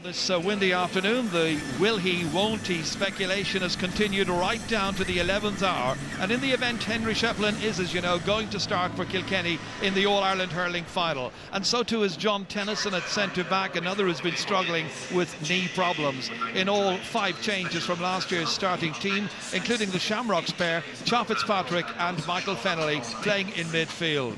This windy afternoon, the will he, won't he speculation has continued right down to the 11th hour, and in the event Henry Shefflin is, as you know, going to start for Kilkenny in the All-Ireland Hurling final, and so too is John Tennyson at centre-back, another who's been struggling with knee problems. In all, 5 changes from last year's starting team, including the Shamrocks pair, Cha Fitzpatrick and Michael Fennelly, playing in midfield.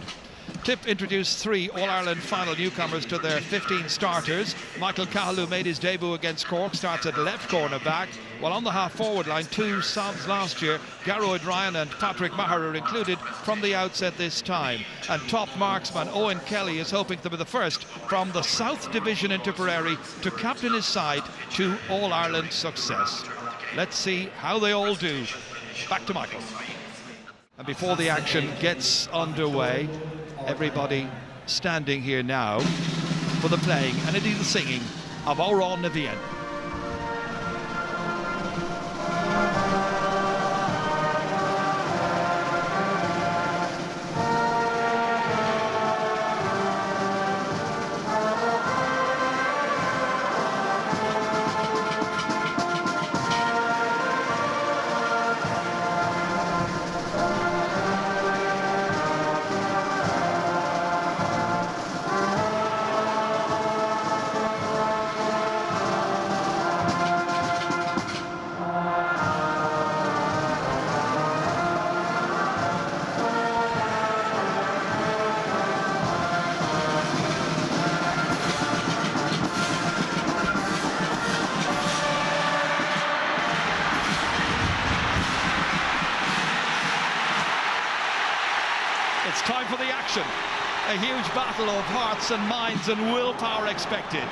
Tip introduced 3 All-Ireland final newcomers to their 15 starters. Michael Cahill, who made his debut against Cork, starts at left corner back, while on the half-forward line, 2 subs last year, Garrod Ryan and Patrick Maher, are included from the outset this time. And top marksman Owen Kelly is hoping to be the first from the South Division in Tipperary to captain his side to All-Ireland success. Let's see how they all do. Back to Michael. And before the action gets underway, everybody standing here now for the playing and indeed the singing of Oran Navien. It's time for the action. A huge battle of hearts and minds and willpower expected.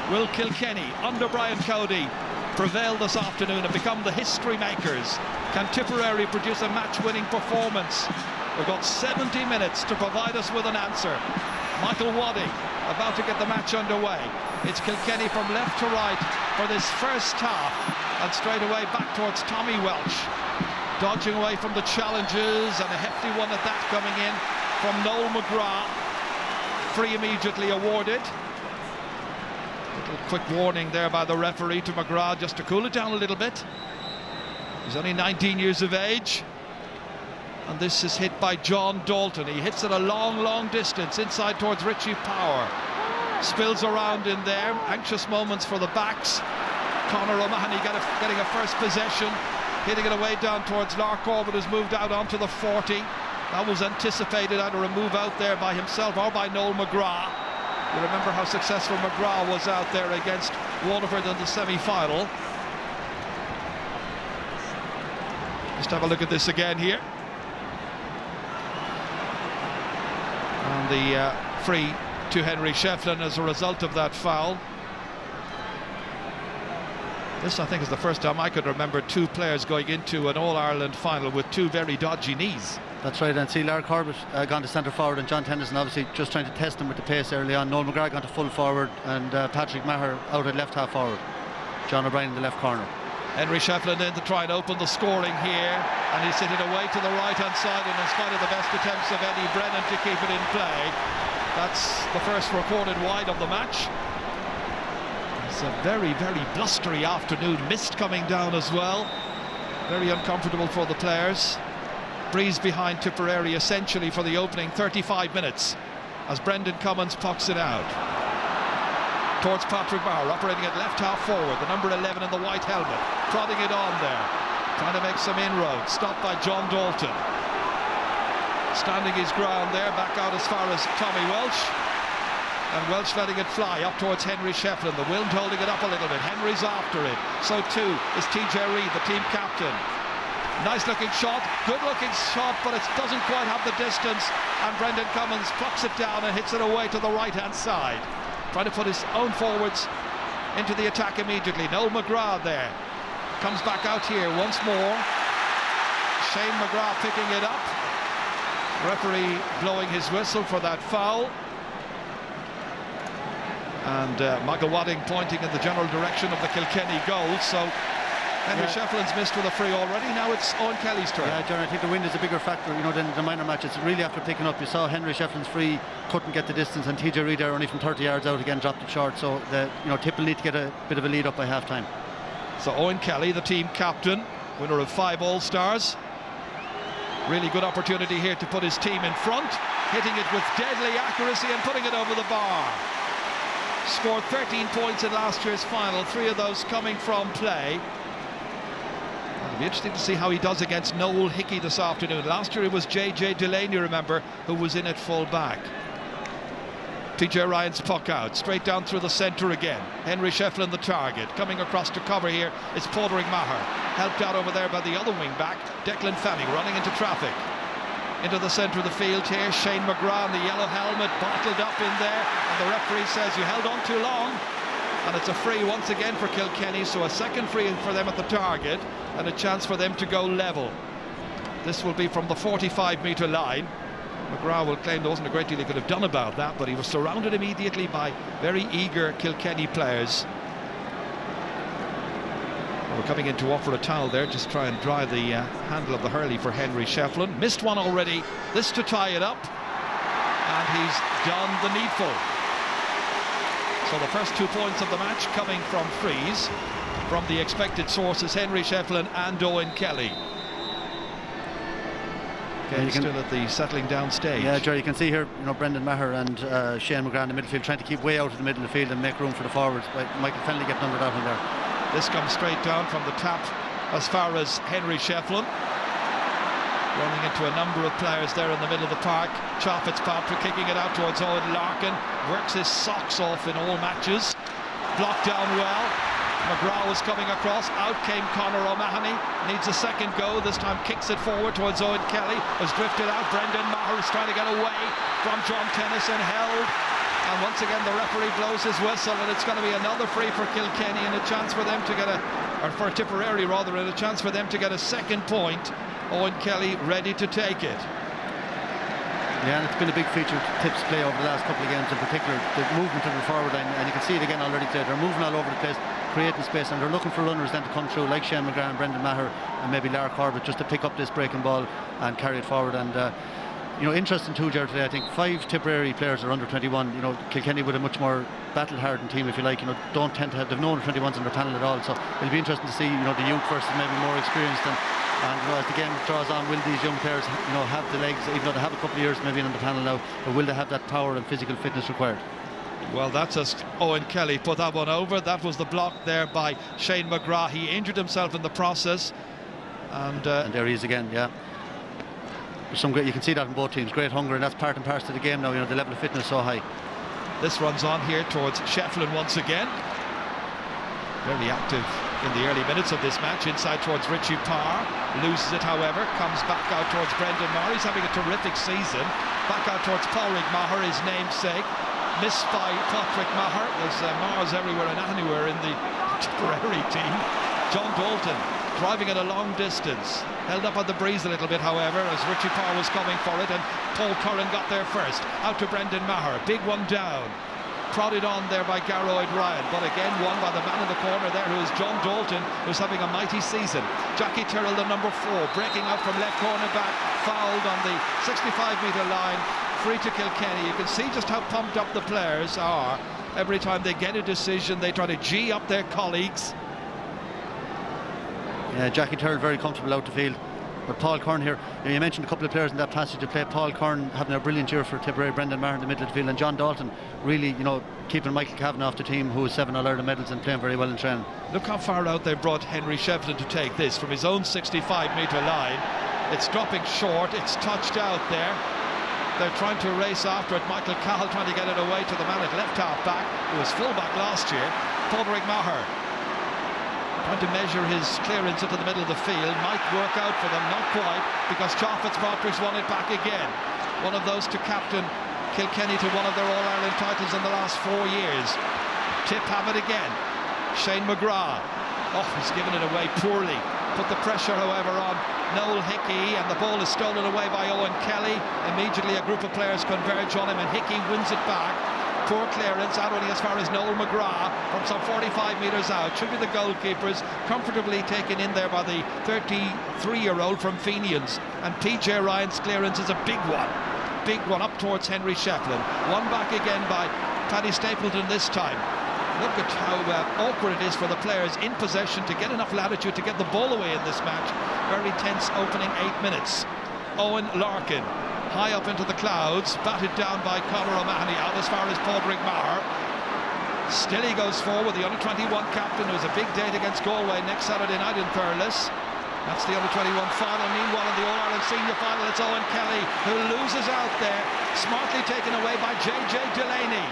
Will Kilkenny, under Brian Cody, prevail this afternoon and become the history makers? Can Tipperary produce a match-winning performance? We've got 70 minutes to provide us with an answer. Michael Wadding about to get the match underway. It's Kilkenny from left to right for this first half, and straight away back towards Tommy Welch, dodging away from the challenges, and a hefty one at that coming in from Noel McGrath. Free immediately awarded. Little quick warning there by the referee to McGrath just to cool it down a little bit. He's only 19 years of age. And this is hit by John Dalton. He hits it a long distance inside towards Richie Power. Spills around in there. Anxious moments for the backs. Conor O'Mahony getting a first possession, hitting it away down towards Lark Corbett, who's moved out onto the 40. That was anticipated, either a move out there by himself or by Noel McGrath. You remember how successful McGrath was out there against Waterford in the semi-final. Just have a look at this again here. And the free to Henry Shefflin as a result of that foul. This, I think, is the first time I could remember 2 players going into an All-Ireland final with 2 very dodgy knees. That's right, and see Lark Corbett gone to centre forward, and John Tennyson obviously just trying to test him with the pace early on. Noel McGrath gone to full forward, and Patrick Maher out at left half forward. John O'Brien in the left corner. Henry Shefflin in to try and open the scoring here, and he's hit it away to the right-hand side, and in spite of the best attempts of Eddie Brennan to keep it in play, that's the first recorded wide of the match. It's a very blustery afternoon, mist coming down as well. Very uncomfortable for the players. Breeze behind Tipperary essentially for the opening 35 minutes as Brendan Cummins pucks it out towards Patrick Maher, operating at left half forward, the number 11 in the white helmet, prodding it on there, trying to make some inroads, stopped by John Dalton. Standing his ground there, back out as far as Tommy Welch, and Welch letting it fly up towards Henry Shefflin, the wind holding it up a little bit. Henry's after it, so too is TJ Reid, the team captain. Nice looking shot, good looking shot, but it doesn't quite have the distance, and Brendan Cummins plucks it down and hits it away to the right hand side, trying to put his own forwards into the attack immediately. Noel McGrath there comes back out here once more. Shane McGrath picking it up, referee blowing his whistle for that foul, and Michael Wadding pointing in the general direction of the Kilkenny goal. So Henry Shefflin's missed with a free already. Now it's Owen Kelly's turn. Yeah, John, I think the wind is a bigger factor, than the minor matches. Really after picking up, you saw Henry Shefflin's free, couldn't get the distance, and TJ Reid only from 30 yards out again dropped it short. So Tip will need to get a bit of a lead up by half time. So Owen Kelly, the team captain, winner of 5 All-Stars. Really good opportunity here to put his team in front, hitting it with deadly accuracy and putting it over the bar. Scored 13 points in last year's final, 3 of those coming from play. It'll be interesting to see how he does against Noel Hickey this afternoon. Last year it was JJ Delaney, remember, who was in at full back. TJ Ryan's puck out, straight down through the centre again. Henry Shefflin the target. Coming across to cover here is Padraig Maher. Helped out over there by the other wing back, Declan Fanning, running into traffic. Into the centre of the field here, Shane McGrath in the yellow helmet, bottled up in there, and the referee says you held on too long. And it's a free once again for Kilkenny, so a second free for them at the target, and a chance for them to go level. This will be from the 45-metre line. McGrath will claim there wasn't a great deal he could have done about that, but he was surrounded immediately by very eager Kilkenny players. We're coming in to offer a towel there, just try and dry the handle of the hurley for Henry Shefflin. Missed one already, this to tie it up, and he's done the needful. So the first 2 points of the match coming from frees from the expected sources, Henry Shefflin and Owen Kelly. Okay, still at the settling down stage. Yeah, Jerry, you can see here, Brendan Maher and Shane McGrath in the midfield trying to keep way out of the middle of the field and make room for the forwards. But Michael Fennelly getting under that one there. This comes straight down from the tap as far as Henry Shefflin. Running into a number of players there in the middle of the park. Cha Fitzpatrick kicking it out towards Owen Larkin. Works his socks off in all matches. Blocked down well. McGrath was coming across. Out came Conor O'Mahony. Needs a second go. This time kicks it forward towards Owen Kelly. Has drifted out. Brendan Maher is trying to get away from John Tennyson. Held. And once again the referee blows his whistle, and it's going to be another free for Kilkenny and a chance for them to get for Tipperary rather, and a chance for them to get a second point. Owen Kelly ready to take it. Yeah, and it's been a big feature of Tip's play over the last couple of games, in particular the movement of the forward line, and you can see it again already today. They're moving all over the place, creating space, and they're looking for runners then to come through, like Shane McGrath and Brendan Maher and maybe Lara Corbett, just to pick up this breaking ball and carry it forward. And interesting too, Jared, today I think 5 Tipperary players are under 21. Kilkenny with a much more battle-hardened team, if you like. Don't tend to have, they've no under 21s in their panel at all, so it'll be interesting to see the youth versus maybe more experienced. And as the game draws on, will these young players have the legs, even though they have a couple of years maybe in the panel now, but will they have that power and physical fitness required? Well, that's as Owen Kelly put that one over. That was the block there by Shane McGrath. He injured himself in the process, and there he is again. Yeah, there's some great, you can see that in both teams, great hunger, and that's part and parcel of the game now. The level of fitness so high. This runs on here towards Shefflin once again, very active in the early minutes of this match. Inside towards Richie Parr, loses it however, comes back out towards Brendan Maher. He's having a terrific season. Back out towards Padraig Maher, his namesake. Missed by Patrick Maher. There's Mahers everywhere and anywhere in the Tipperary team. John Dalton driving it a long distance, held up on the breeze a little bit however as Richie Parr was coming for it, and Paul Curran got there first. Out to Brendan Maher, big one down. Prodded on there by Garroyd Ryan, but again won by the man in the corner there, who is John Dalton, who's having a mighty season. Jackie Tyrrell, the number 4, breaking out from left corner back, fouled on the 65-metre line, free to Kilkenny. You can see just how pumped up the players are. Every time they get a decision, they try to G up their colleagues. Yeah, Jackie Tyrrell very comfortable out the field. But Paul Curran here, you mentioned a couple of players in that passage to play. Paul Curran having a brilliant year for Tipperary, Brendan Maher in the middle of the field, and John Dalton really, keeping Michael Kavanagh off the team, who has 7 All-Ireland medals and playing very well in training. Look how far out they brought Henry Shefflin to take this from his own 65-metre line. It's dropping short, it's touched out there. They're trying to race after it. Michael Cahill trying to get it away to the man at left half back, who was full back last year. Padraig Maher trying to measure his clearance into the middle of the field. Might work out for them, not quite, because Cha Fitzpatrick's won it back again. One of those to captain Kilkenny to one of their All-Ireland titles in the last 4 years. Tip have it again. Shane McGrath. Oh, he's given it away poorly. Put the pressure, however, on Noel Hickey, and the ball is stolen away by Owen Kelly. Immediately a group of players converge on him, and Hickey wins it back. Poor clearance out only as far as Noel McGrath from some 45 metres out. Should be the goalkeepers, comfortably taken in there by the 33-year-old from Fenians. And PJ Ryan's clearance is a big one up towards Henry Shefflin. One back again by Paddy Stapleton this time. Look at how awkward it is for the players in possession to get enough latitude to get the ball away in this match. Very tense opening 8 minutes. Owen Larkin, high up into the clouds, batted down by Conor O'Mahony out as far as Padraig Maher. Still he goes forward, the under-21 captain, who's a big date against Galway next Saturday night in Thurles. That's the under-21 final. Meanwhile, in the All-Ireland Senior Final, it's Owen Kelly who loses out there, smartly taken away by JJ Delaney.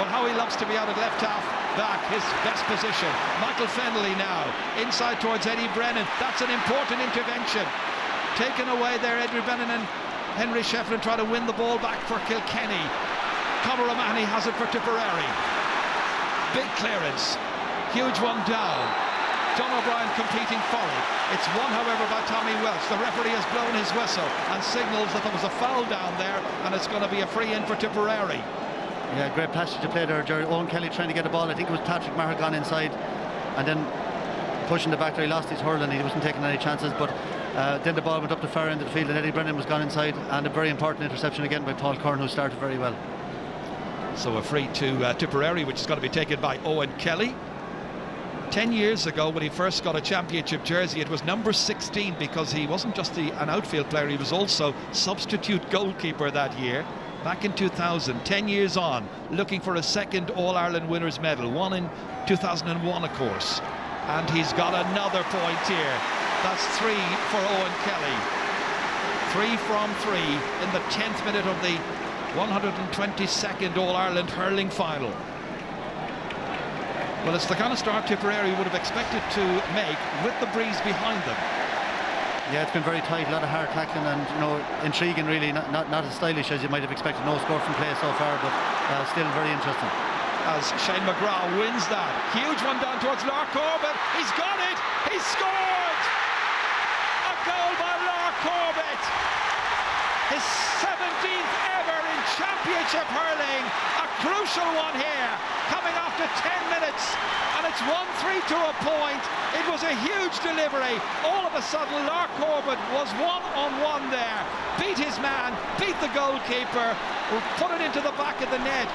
Well, how he loves to be out at left half back, his best position. Michael Fennelly now, inside towards Eddie Brennan. That's an important intervention. Taken away there, Eddie Brennan, and Henry Shefflin try to win the ball back for Kilkenny. Conor O'Mahony has it for Tipperary. Big clearance, huge one down. John O'Brien competing for it. It's won, however, by Tommy Welch. The referee has blown his whistle and signals that there was a foul down there, and it's going to be a free in for Tipperary. Yeah, great passage to play there, Jerry. Owen Kelly trying to get the ball. I think it was Patrick Maher gone inside and then pushing the back there. He lost his hurling, he wasn't taking any chances, but then the ball went up the far end of the field and Eddie Brennan was gone inside, and a very important interception again by Paul Curran, who started very well. So a free to Tipperary, which is going to be taken by Owen Kelly. 10 years ago, when he first got a championship jersey, it was number 16, because he wasn't just an outfield player, he was also substitute goalkeeper that year. Back in 2000, 10 years on, looking for a second All-Ireland winners medal, one in 2001 of course, and he's got another point here. That's 3 for Owen Kelly. 3 from 3 in the 10th minute of the 122nd All-Ireland hurling final. Well, it's the kind of start Tipperary would have expected to make with the breeze behind them. Yeah, it's been very tight, a lot of hard tackling and, you know, intriguing really, not as stylish as you might have expected. No score from play so far, but still very interesting. As Shane McGrath wins that. Huge one down towards Lark Corbett. He's got it! He's scored! A goal by Lark Corbett! His 17th ever in championship hurling. A crucial one here, coming after 10 minutes. And it's 1-3 to a point. It was a huge delivery. All of a sudden, Lark Corbett was one-on-one there. Beat his man, beat the goalkeeper, put it into the back of the net.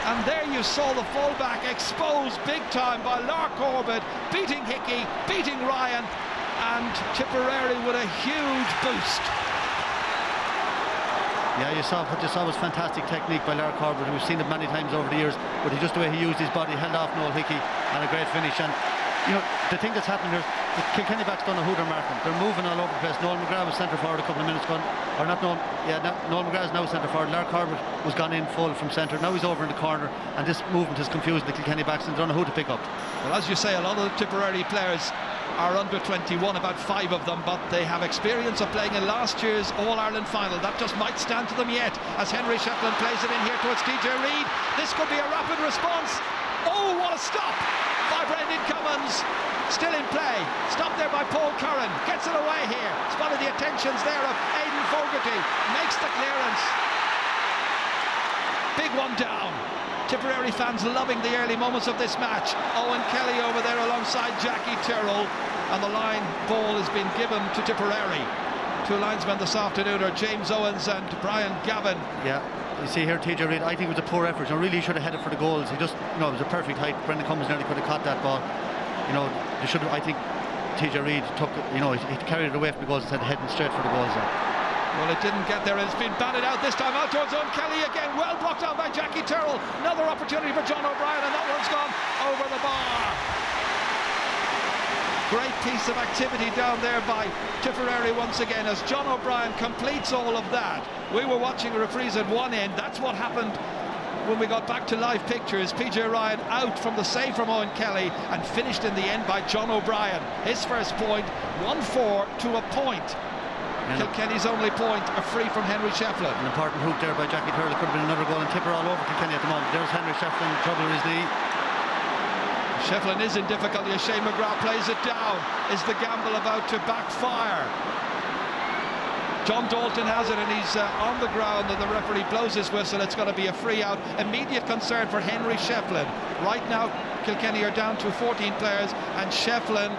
And there you saw the fullback exposed big time by Lark Corbett, beating Hickey, beating Ryan, and Tipperary with a huge boost. Yeah, what you saw was fantastic technique by Lark Corbett. We've seen it many times over the years, but just the way he used his body, held off Noel Hickey, and a great finish. And you know, the thing that's happened here, the Kilkenny backs don't know who they're marking. They're moving all over the place. Noel McGrath was centre forward a couple of minutes ago, or not Noel. Yeah, Noel McGrath is now centre forward. Lark Corbett was gone in full from centre. Now he's over in the corner, and this movement has confused the Kilkenny backs, and they don't know who to pick up. Well, as you say, a lot of the Tipperary players are under 21, about 5 of them, but they have experience of playing in last year's All-Ireland final. That just might stand to them yet, as Henry Shefflin plays it in here towards TJ Reid. This could be a rapid response. Oh, what a stop by Brendan Cummins. Still in play, stopped there by Paul Curran, gets it away here, spotted the attentions there of Aidan Fogarty, makes the clearance. Big one down. Tipperary fans loving the early moments of this match. Owen Kelly over there alongside Jackie Tyrrell, and the line ball has been given to Tipperary. 2 linesmen this afternoon are James Owens and Brian Gavin. Yeah, you see here TJ Reid, I think it was a poor effort. You know, really should have headed for the goals. He just, you know, it was a perfect height. Brendan Cummins nearly could have caught that ball. You know, they should have, I think TJ Reid took, you know, he carried it away from the goals instead of heading straight for the goals there. Well, it didn't get there, and it's been batted out this time out towards Owen Kelly again. Well blocked down by Jackie Tyrrell. Another opportunity for John O'Brien, and that one's gone over the bar. Great piece of activity down there by Tipperary once again, as John O'Brien completes all of that. We were watching a reprise at one end. That's what happened when we got back to live pictures. PJ Ryan out from the save from Owen Kelly, and finished in the end by John O'Brien. His first point, 1-4 to a point. Kilkenny's only point, a free from Henry Shefflin. An important hook there by Jackie Tyrrell. Could have been another goal, and Tipper all over Kilkenny at the moment. There's Henry Shefflin, trouble with his knee. Shefflin is in difficulty as Shane McGrath plays it down. Is the gamble about to backfire? John Dalton has it, and he's on the ground, and the referee blows his whistle. It's going to be a free out. Immediate concern for Henry Shefflin. Right now Kilkenny are down to 14 players, and Shefflin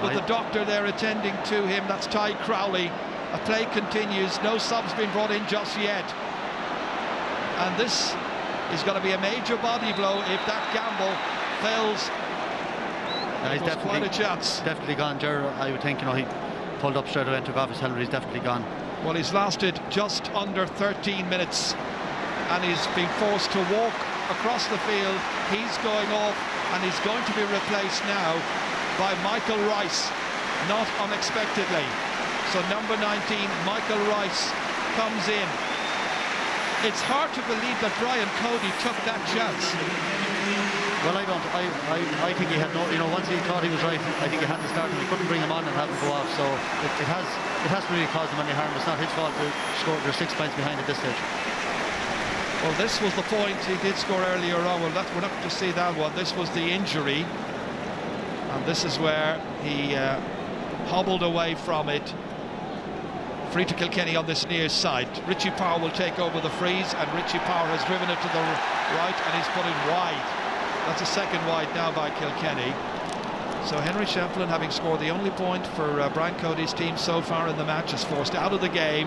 with the doctor there attending to him. That's Ty Crowley. A play continues, no subs being brought in just yet, and this is going to be a major body blow if that gamble fails. He's quite a chance. Definitely gone, Ger. I would think, he pulled up straight away and took off his helmet. He's definitely gone. Well, he's lasted just under 13 minutes, and he's been forced to walk across the field. He's going off, and he's going to be replaced now by Michael Rice, not unexpectedly. So number 19, Michael Rice, comes in. It's hard to believe that Brian Cody took that chance. Well, I don't. I think he had no. Once he thought he was right, I think he had to start him. He couldn't bring him on and have him go off. So it has to really cause him any harm. It's not his fault to score. They're 6 points behind at this stage. Well, this was the point he did score earlier on. Well, we're not going to see that one. This was the injury, and this is where he hobbled away from it. Free to Kilkenny on this near side. Richie Power will take over the freeze, and Richie Power has driven it to the right, and he's put it wide. That's a second wide now by Kilkenny. So Henry Shefflin, having scored the only point for Brian Cody's team so far in the match, is forced out of the game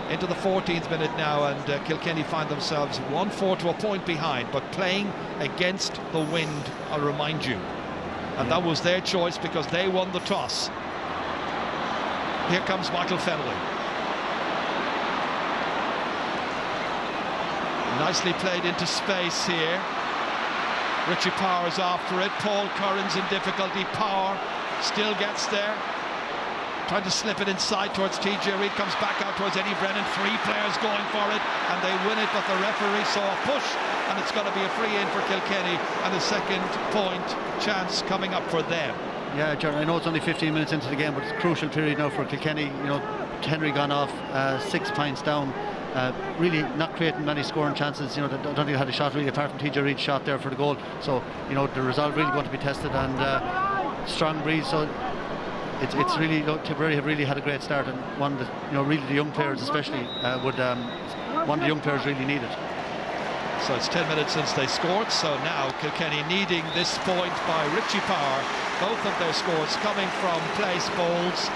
into the 14th minute now, and Kilkenny find themselves 1-4 to a point behind, but playing against the wind, I'll remind you. And that was their choice because they won the toss. Here comes Michael Fennelly. Nicely played into space here. Richie Power's after it. Paul Curran's in difficulty. Power still gets there. Trying to slip it inside towards TJ Reid. Comes back out towards Eddie Brennan. 3 players going for it, and they win it, but the referee saw a push, and it's going to be a free in for Kilkenny, and a second point chance coming up for them. Yeah, John, I know it's only 15 minutes into the game, but it's a crucial period now for Kilkenny. Henry gone off, 6 points down. Really not creating many scoring chances. I don't think they had a shot really apart from TJ Reid's shot there for the goal. So the resolve really going to be tested, and strong breeze. So it's really, Tipperary have really had a great start, and one that really the young players especially one of the young players really need it. So it's 10 minutes since they scored. So now Kilkenny needing this point by Richie Power. Both of their scores coming from place balls.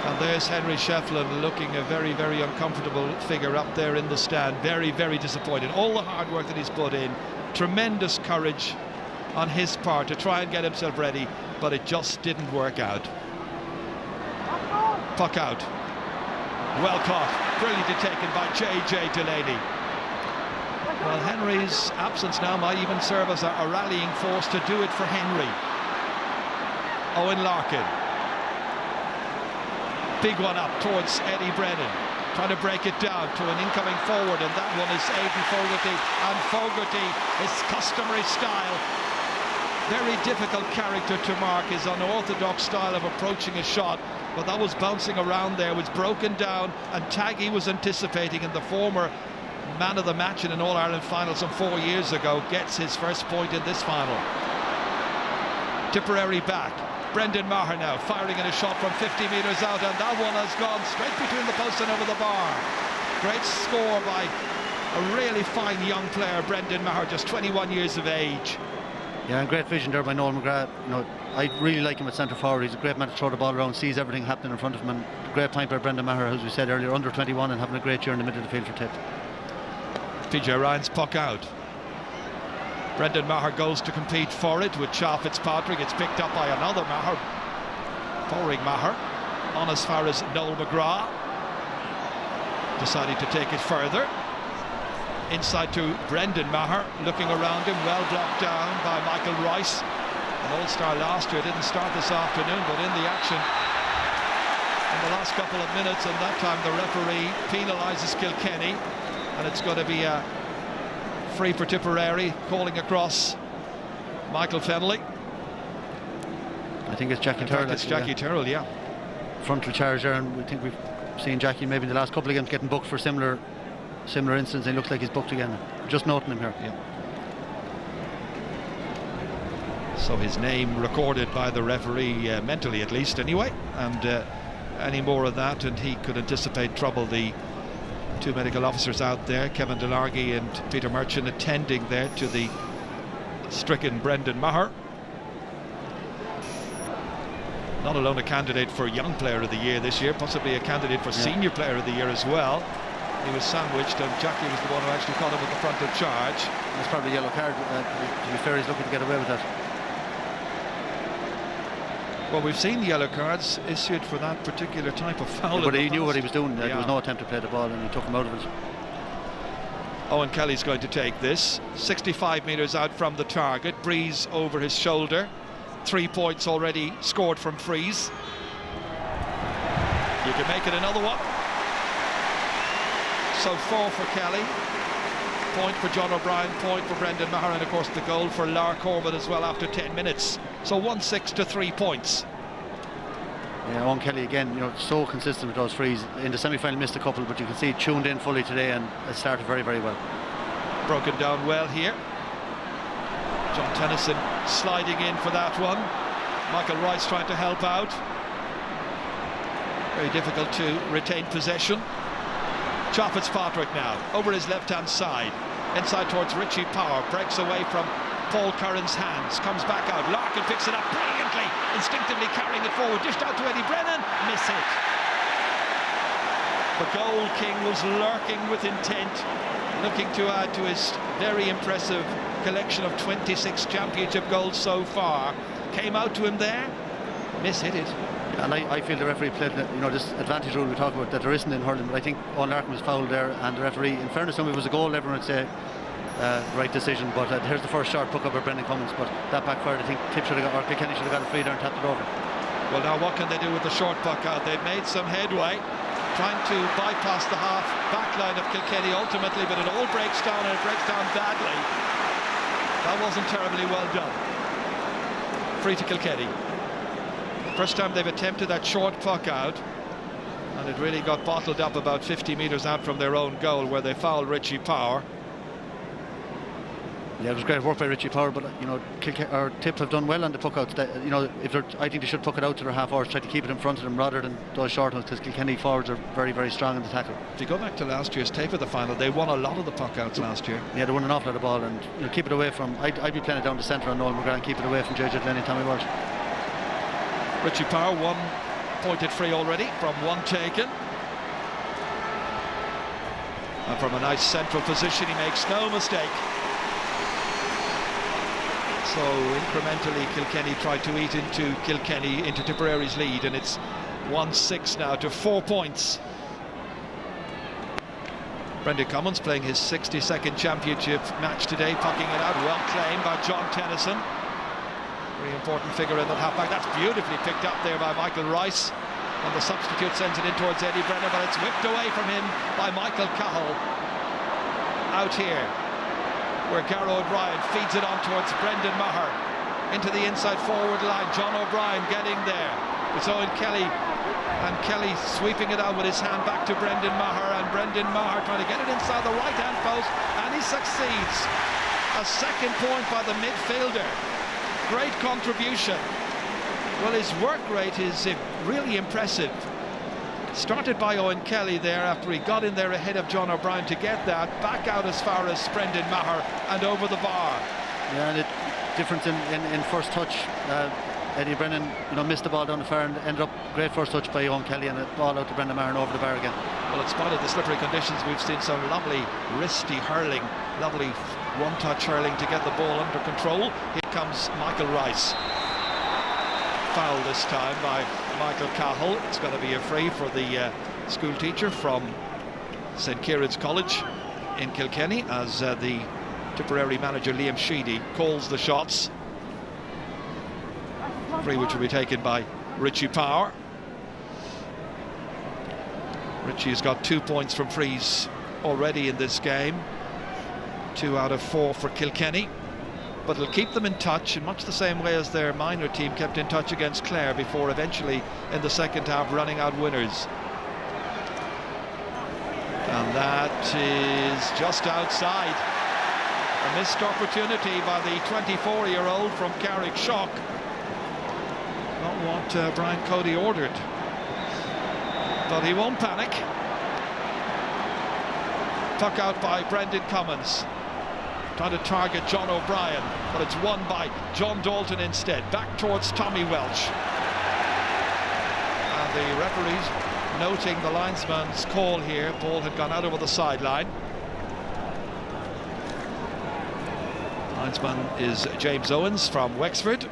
And there's Henry Shefflin looking a very, very uncomfortable figure up there in the stand. Very, very disappointed. All the hard work that he's put in, tremendous courage on his part to try and get himself ready, but it just didn't work out. Puck out. Well caught. Brilliantly taken by J.J. Delaney. Well, Henry's absence now might even serve as a rallying force to do it for Henry. Owen Larkin. Big one up towards Eddie Brennan, trying to break it down to an incoming forward, and that one is Aidan Fogarty, and Fogarty, his customary style, very difficult character to mark, his unorthodox style of approaching a shot, but that was bouncing around there, was broken down, and Taggy was anticipating, and the former man of the match in an All-Ireland final some 4 years ago gets his first point in this final. Tipperary back. Brendan Maher now firing in a shot from 50 metres out, and that one has gone straight between the post and over the bar. Great score by a really fine young player, Brendan Maher, just 21 years of age. Yeah, and great vision there by Noel McGrath. I really like him at centre forward. He's a great man to throw the ball around, sees everything happening in front of him, and great point by Brendan Maher, as we said earlier, under 21 and having a great year in the middle of the field for Tip. PJ Ryan's puck out. Brendan Maher goes to compete for it with Cha Fitzpatrick. It's picked up by another Maher, Poring Maher, on as far as Noel McGrath, deciding to take it further. Inside to Brendan Maher, looking around him, well blocked down by Michael Rice. An all-star last year, didn't start this afternoon, but in the action in the last couple of minutes, and that time the referee penalises Kilkenny, and it's going to be a free for Tipperary, calling across Michael Fennelly. I think it's Jackie Turrell. It's Jackie Turrell, yeah. Frontal charge there, and we think we've seen Jackie maybe in the last couple of games getting booked for similar incidents. He looks like he's booked again. Just noting him here. Yeah. So his name recorded by the referee, mentally at least anyway, and any more of that, and he could anticipate trouble. The two medical officers out there, Kevin Delargy and Peter Merchant, attending there to the stricken Brendan Maher. Not alone a candidate for Young Player of the Year this year, possibly a candidate for Senior Player of the Year as well. He was sandwiched, and Jackie was the one who actually caught him at the front of charge. It's probably a yellow card. To be fair, he's looking to get away with that. Well, we've seen yellow cards issued for that particular type of foul. But he knew what he was doing. There was no attempt to play the ball, and he took him out of it. Owen Kelly's going to take this. 65 metres out from the target. Breeze over his shoulder. 3 points already scored from frees. You can make it another one. So 4 for Kelly. Point for John O'Brien, point for Brendan Maher, and of course the goal for Lar Corbett as well after 10 minutes. So 1-6 to 3 points. Yeah, Owen Kelly again, so consistent with those frees. In the semi-final missed a couple, but you can see tuned in fully today, and it started very, very well. Broken down well here. John Tennyson sliding in for that one. Michael Rice trying to help out. Very difficult to retain possession. Chop Fitzpatrick now, over his left-hand side. Inside towards Richie Power, breaks away from Paul Curran's hands, comes back out. Larkin picks it up brilliantly, instinctively carrying it forward, dished out to Eddie Brennan, miss it. The goal king was lurking with intent, looking to add to his very impressive collection of 26 championship goals so far. Came out to him there, mishit it. And I feel the referee played, this advantage rule we talk about that there isn't in hurling, but I think Owen Larkin was fouled there, and the referee, in fairness to him, it was a goal, everyone would say right decision, but here's the first shot puck up by Brendan Cummins, but that backfired. I think Tip should have got, or Kilkenny should have got a free there and tapped it over. Well, now what can they do with the short puck out? They've made some headway, trying to bypass the half back line of Kilkenny ultimately, but it all breaks down, and it breaks down badly. That wasn't terribly well done. Free to Kilkenny. First time they've attempted that short puck out, and it really got bottled up about 50 metres out from their own goal, where they fouled Richie Power. Yeah, it was great work by Richie Power, but Tip have done well on the puck outs. I think they should puck it out to their half hours, try to keep it in front of them rather than those short ones, because Kilkenny forwards are very, very strong in the tackle. If you go back to last year's tape of the final, they won a lot of the puck outs last year. Yeah, they won an awful lot of ball, and keep it away from. I'd be playing it down the centre on Noel McGrath, keep it away from JJ Glennie and Tommy Walsh. Richie Power, 1 pointed free already from 1 taken. And from a nice central position, he makes no mistake. So incrementally Kilkenny tried to eat into Tipperary's lead, and it's 1-6 now to 4 points. Brendan Cummins playing his 62nd championship match today, pucking it out, well claimed by John Tennyson. Very important figure in that halfback. That's beautifully picked up there by Michael Rice, and the substitute sends it in towards Eddie Brennan, but it's whipped away from him by Michael Cahill. Out here, where Garrow O'Brien feeds it on towards Brendan Maher into the inside forward line. John O'Brien getting there. It's Owen Kelly, and Kelly sweeping it out with his hand back to Brendan Maher, and Brendan Maher trying to get it inside the right hand post, and he succeeds. A second point by the midfielder. Great contribution. Well, his work rate is really impressive. Started by Owen Kelly there after he got in there ahead of John O'Brien to get that back out as far as Brendan Maher and over the bar. Yeah, and the difference in first touch, Eddie Brennan missed the ball down the far and ended up great first touch by Owen Kelly, and a ball out to Brendan Maher and over the bar again. Well, in spite of the slippery conditions, we've seen some lovely wristy hurling, lovely one-touch hurling to get the ball under control. Here comes Michael Rice. Foul this time by Michael Cahill. It's going to be a free for the school teacher from St. Kieran's College in Kilkenny, as the Tipperary manager Liam Sheedy calls the shots. Free which will be taken by Richie Power. Richie has got 2 points from frees already in this game. 2 out of 4 for Kilkenny. But it'll keep them in touch in much the same way as their minor team kept in touch against Clare before eventually in the second half running out winners. And that is just outside. A missed opportunity by the 24-year-old from Carrick Shock. Not what Brian Cody ordered. but he won't panic. Puck out by Brendan Cummins, trying to target John O'Brien, but it's won by John Dalton instead. Back towards Tommy Welch. And the referees noting the linesman's call here. Ball had gone out over the sideline. Linesman is James Owens from Wexford.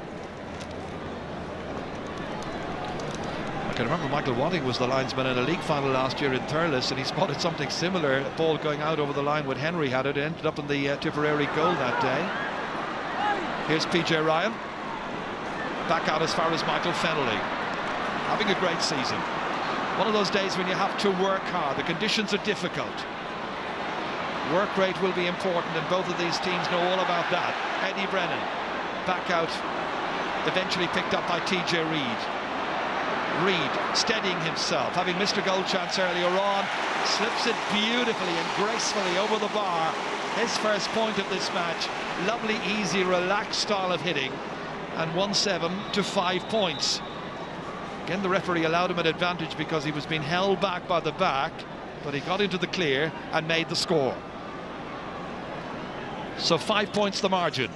I can remember Michael Watting was the linesman in a league final last year in Thurles, and he spotted something similar, a ball going out over the line when Henry had it. It ended up in the Tipperary goal that day. Here's PJ Ryan. Back out as far as Michael Fennelly. Having a great season. One of those days when you have to work hard. The conditions are difficult. Work rate will be important, and both of these teams know all about that. Eddie Brennan, back out, eventually picked up by TJ Reid. Reid steadying himself, having missed a goal chance earlier on, slips it beautifully and gracefully over the bar. His first point of this match. Lovely, easy, relaxed style of hitting, and 1-7 to 5 points. Again, the referee allowed him an advantage because he was being held back by the back, but he got into the clear and made the score. So 5 points the margin.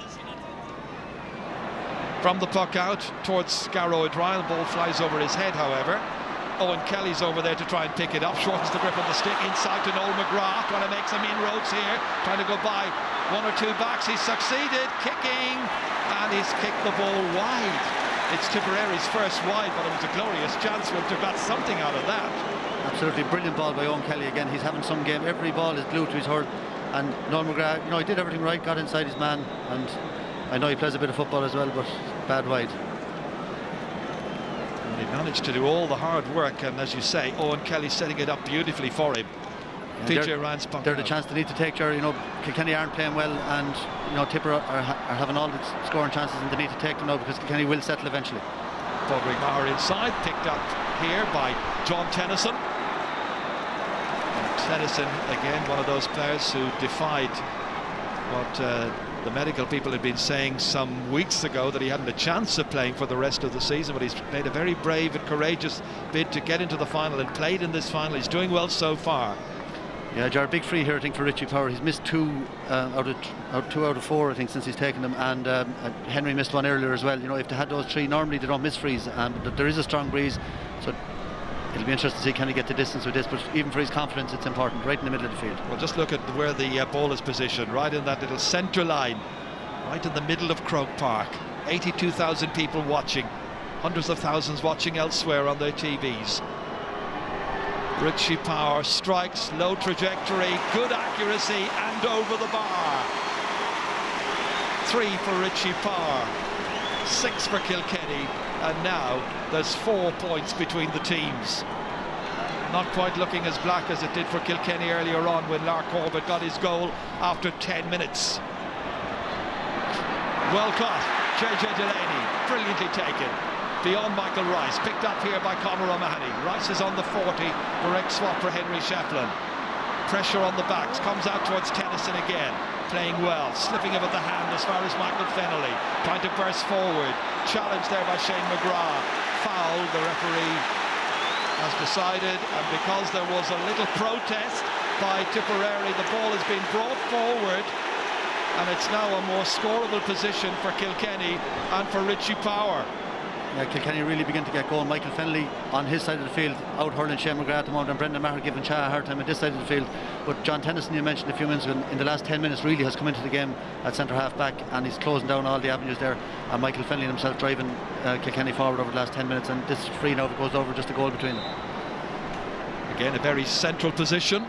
From the puck out towards Scarrow O'Dwyer, the ball flies over his head, however. Owen Kelly's over there to try and pick it up, shortens the grip on the stick, inside to Noel McGrath, trying to make some inroads here, trying to go by one or two backs. He's succeeded, kicking, and he's kicked the ball wide. It's Tipperary's first wide, but it was a glorious chance for him to got something out of that. Absolutely brilliant ball by Owen Kelly again. He's having some game. Every ball is glued to his hurl, and Noel McGrath, he did everything right, got inside his man, and I know he plays a bit of football as well, but bad wide. And he managed to do all the hard work, and as you say, Owen Kelly setting it up beautifully for him. Yeah, PJ Ryan's puck they're out. the chance they need to take, Jerry. Kilkenny aren't playing well, and Tipper are having all the scoring chances, and they need to take them now because Kilkenny will settle eventually. Padraig Maher inside, picked up here by John Tennyson. And Tennyson, again, one of those players who defied what the medical people had been saying some weeks ago, that he hadn't a chance of playing for the rest of the season, but he's made a very brave and courageous bid to get into the final and played in this final. He's doing well so far. Yeah, Jar, big free here, I think, for Richie Power. He's missed two out of 4, I think, since he's taken them, and Henry missed one earlier as well. If they had those 3, normally they don't miss frees, but there is a strong breeze, so it'll be interesting to see can he get the distance with this, but even for his confidence it's important, right in the middle of the field. Well, just look at where the ball is positioned, right in that little centre line, right in the middle of Croke Park. 82,000 people watching, hundreds of thousands watching elsewhere on their TVs. Richie Power strikes, low trajectory, good accuracy, and over the bar. 3 for Richie Power, 6 for Kilkenny, and now there's 4 points between the teams. Not quite looking as black as it did for Kilkenny earlier on when Lark Corbett got his goal after 10 minutes. Well caught, JJ Delaney, brilliantly taken. Beyond Michael Rice, picked up here by Conor O'Mahony. Rice is on the 40, direct swap for Henry Shefflin. Pressure on the backs, comes out towards Tennyson again, playing well, slipping it with the hand as far as Michael Fennelly, trying to burst forward, challenged there by Shane McGrath. Foul, the referee has decided, and because there was a little protest by Tipperary, the ball has been brought forward, and it's now a more scoreable position for Kilkenny and for Richie Power. Yeah, Kilkenny really begin to get going. Michael Fennelly on his side of the field, out hurling Shane McGrath at the moment, and Brendan Maher giving Cha a hard time at this side of the field. But John Tennyson, you mentioned a few minutes ago, in the last 10 minutes really has come into the game at centre half back, and he's closing down all the avenues there. And Michael Fennelly himself driving Kilkenny forward over the last 10 minutes, and this is free now if it goes over, just a goal between them. Again, a very central position.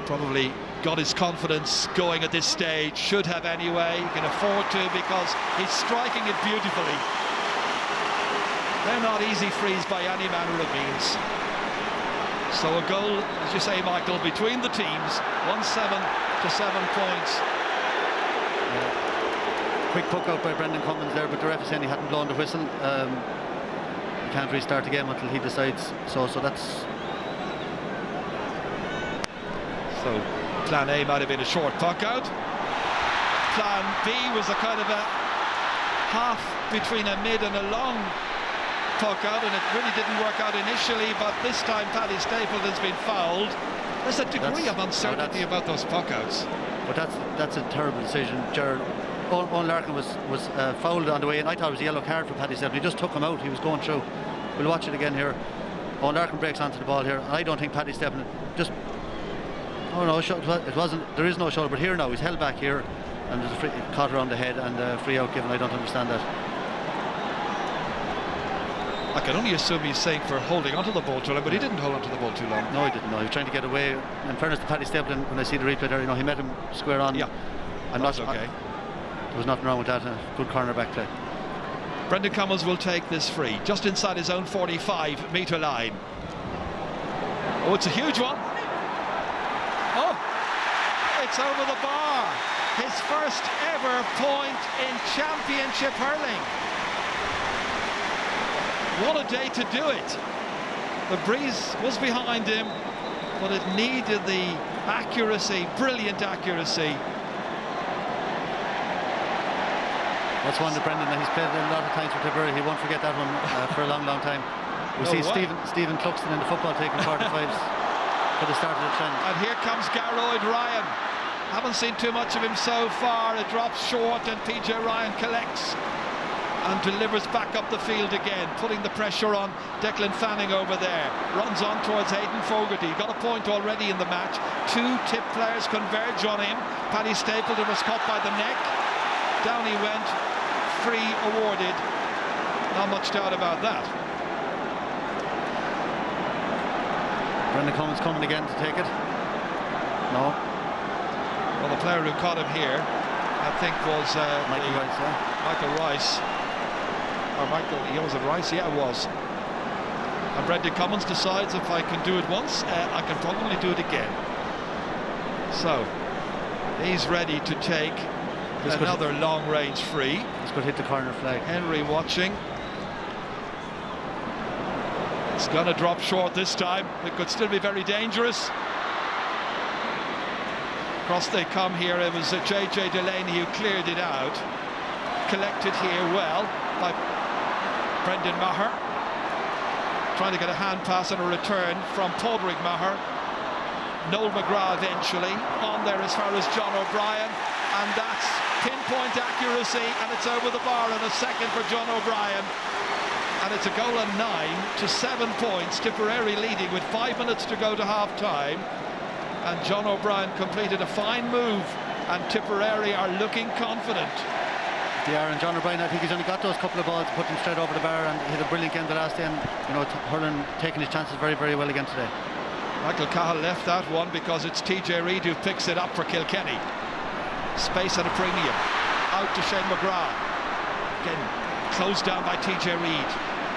Probably got his confidence going at this stage, should have anyway, he can afford to because he's striking it beautifully. They're not easy frees by any manner of means. So a goal, as you say, Michael, between the teams, 1-7 to 7 points. Quick puck out by Brendan Cummins there, but the ref is saying he hadn't blown the whistle. He can't restart the game until he decides. So that's... So plan A might have been a short puck out. Plan B was a kind of a half between a mid and a long puck out, and it really didn't work out initially, but this time Paddy Stapleton's been fouled. There's a degree of uncertainty about those puck outs. But that's a terrible decision, Gerard. Owen Larkin was fouled on the way in. I thought it was a yellow card for Paddy Stapleton. He just took him out. He was going through. We'll watch it again here. Owen Larkin breaks onto the ball here. I don't think Paddy Stapleton just... Oh no, it wasn't. There is no shoulder, but here now he's held back here, and there's a free, caught around the head and a free out given. I don't understand that. I can only assume he's saying for holding onto the ball too long, but he didn't hold onto the ball too long. No, he didn't. No, he was trying to get away. In fairness to Paddy Stapleton, when I see the replay there, he met him square on. Yeah, that's okay. There was nothing wrong with that. Good cornerback play. Brendan Cummins will take this free, just inside his own 45-metre line. Oh, it's a huge one. Oh, it's over the bar. His first ever point in championship hurling. What a day to do it. The breeze was behind him, but it needed the accuracy, brilliant accuracy. That's one that Brendan, he's played a lot of times for Tipperary. He won't forget that one for a long, long time. We see Stephen Cluxton in the football taking 45s for the start of the trend. And here comes Garroyd Ryan. Haven't seen too much of him so far. It drops short, and PJ Ryan collects and delivers back up the field again, putting the pressure on Declan Fanning over there. Runs on towards Aidan Fogarty. Got a point already in the match. Two Tip players converge on him. Paddy Stapleton was caught by the neck. Down he went. Free awarded. Not much doubt about that. Brendan Cummins coming again to take it. No. Well, the player who caught him here, I think, was Michael Rice. Yeah? Michael Rice. Or was it Rice? Yeah, it was. And Brendan Cummins decides, if I can do it once, I can probably do it again. So he's ready to take another long-range free. He's going to hit the corner flag. Henry watching. It's going to drop short this time. It could still be very dangerous. Across they come here. It was JJ Delaney who cleared it out. Collected here well by Brendan Maher. Trying to get a hand pass and a return from Padraig Maher. Noel McGrath eventually. On there as far as John O'Brien. And that's pinpoint accuracy, and it's over the bar in a second for John O'Brien. And it's a goal and 9 to 7 points. Tipperary leading with 5 minutes to go to half-time. And John O'Brien completed a fine move, and Tipperary are looking confident. They are, and John O'Brien, I think he's only got those couple of balls, put them straight over the bar, and hit a brilliant game the last day. And Hurling taking his chances very, very well again today. Michael Cahill left that one because it's TJ Reid who picks it up for Kilkenny. Space at a premium. Out to Shane McGrath. Again, closed down by TJ Reid.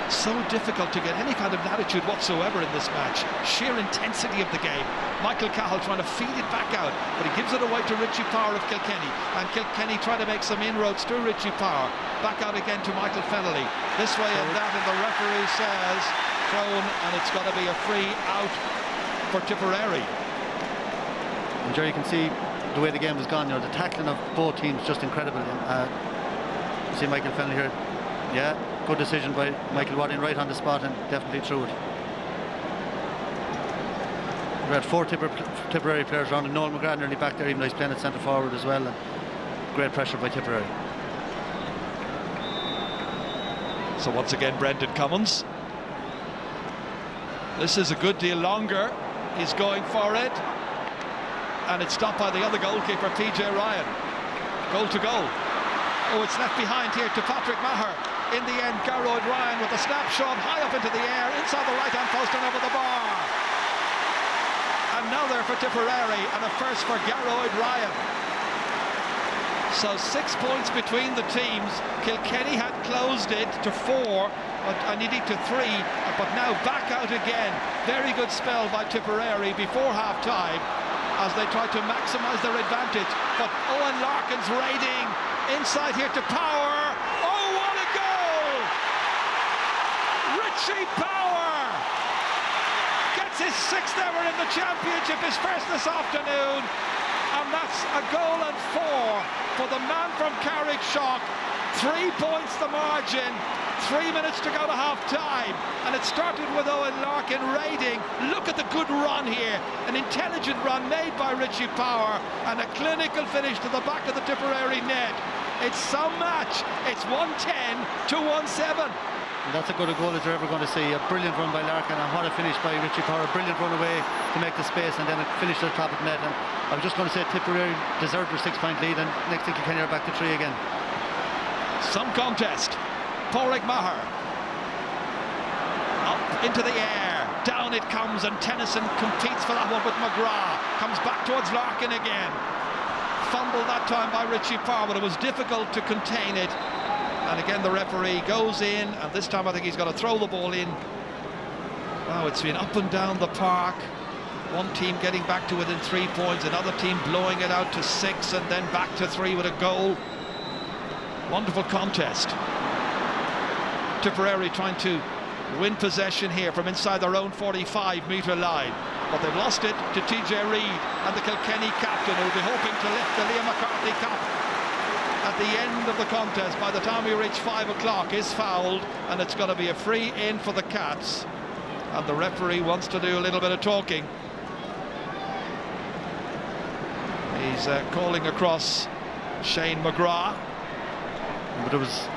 So difficult to get any kind of latitude whatsoever in this match. Sheer intensity of the game. Michael Cahill trying to feed it back out, but he gives it away to Richie Power of Kilkenny, and Kilkenny trying to make some inroads to Richie Power. Back out again to Michael Fennelly. This way and that, and the referee says thrown, and it's got to be a free out for Tipperary. And Jerry, you can see the way the game has gone. The tackling of both teams just incredible. See Michael Fennelly here. Yeah, good decision by Michael Wadding, right on the spot, and definitely threw it. We had 4 Tipperary players around, and Noel McGrath nearly back there, even though he's playing at centre forward as well. And great pressure by Tipperary. So once again, Brendan Cummins. This is a good deal longer. He's going for it, and it's stopped by the other goalkeeper, PJ Ryan. Goal to goal. Oh, it's left behind here to Patrick Maher. In the end, Garroyd Ryan with a snapshot high up into the air, inside the right-hand post and over the bar. Another for Tipperary, and a first for Garroyd Ryan. So 6 points between the teams. Kilkenny had closed it to 4, but needed to 3, but now back out again. Very good spell by Tipperary before half-time as they try to maximise their advantage. But Owen Larkin's raiding inside here to Power. Oh, what a goal! Richie Power gets his 6th ever in the championship, his first this afternoon, and that's a goal and 4 for the man from Carrickshock. 3 points the margin. 3 minutes to go to half time, and it started with Owen Larkin raiding. Look at the good run here, an intelligent run made by Richie Power, and a clinical finish to the back of the Tipperary net. It's some match. It's 110 to 1-7. And that's as good a goal as you're ever going to see. A brilliant run by Larkin, and what a finish by Richie Power. A brilliant run away to make the space, and then it finished at the top of the net. And I was just going to say Tipperary deserved their 6-point lead, and next thing Kilkenny are back to 3 again. Some contest. Pádraig Maher up into the air, down it comes, and Tennyson competes for that one with McGrath. Comes back towards Larkin again. Fumbled that time by Richie Power, but it was difficult to contain it. And again the referee goes in, and this time I think he's got to throw the ball in. Wow, it's been up and down the park. One team getting back to within 3 points, another team blowing it out to 6, and then back to 3 with a goal. Wonderful contest. Tipperary trying to win possession here from inside their own 45-metre line, but they've lost it to TJ Reid, and the Kilkenny captain, who'll be hoping to lift the Liam McCarthy Cup at the end of the contest. By the time we reach 5 o'clock, is fouled, and it's going to be a free in for the Cats, and the referee wants to do a little bit of talking. He's calling across Shane McGrath. But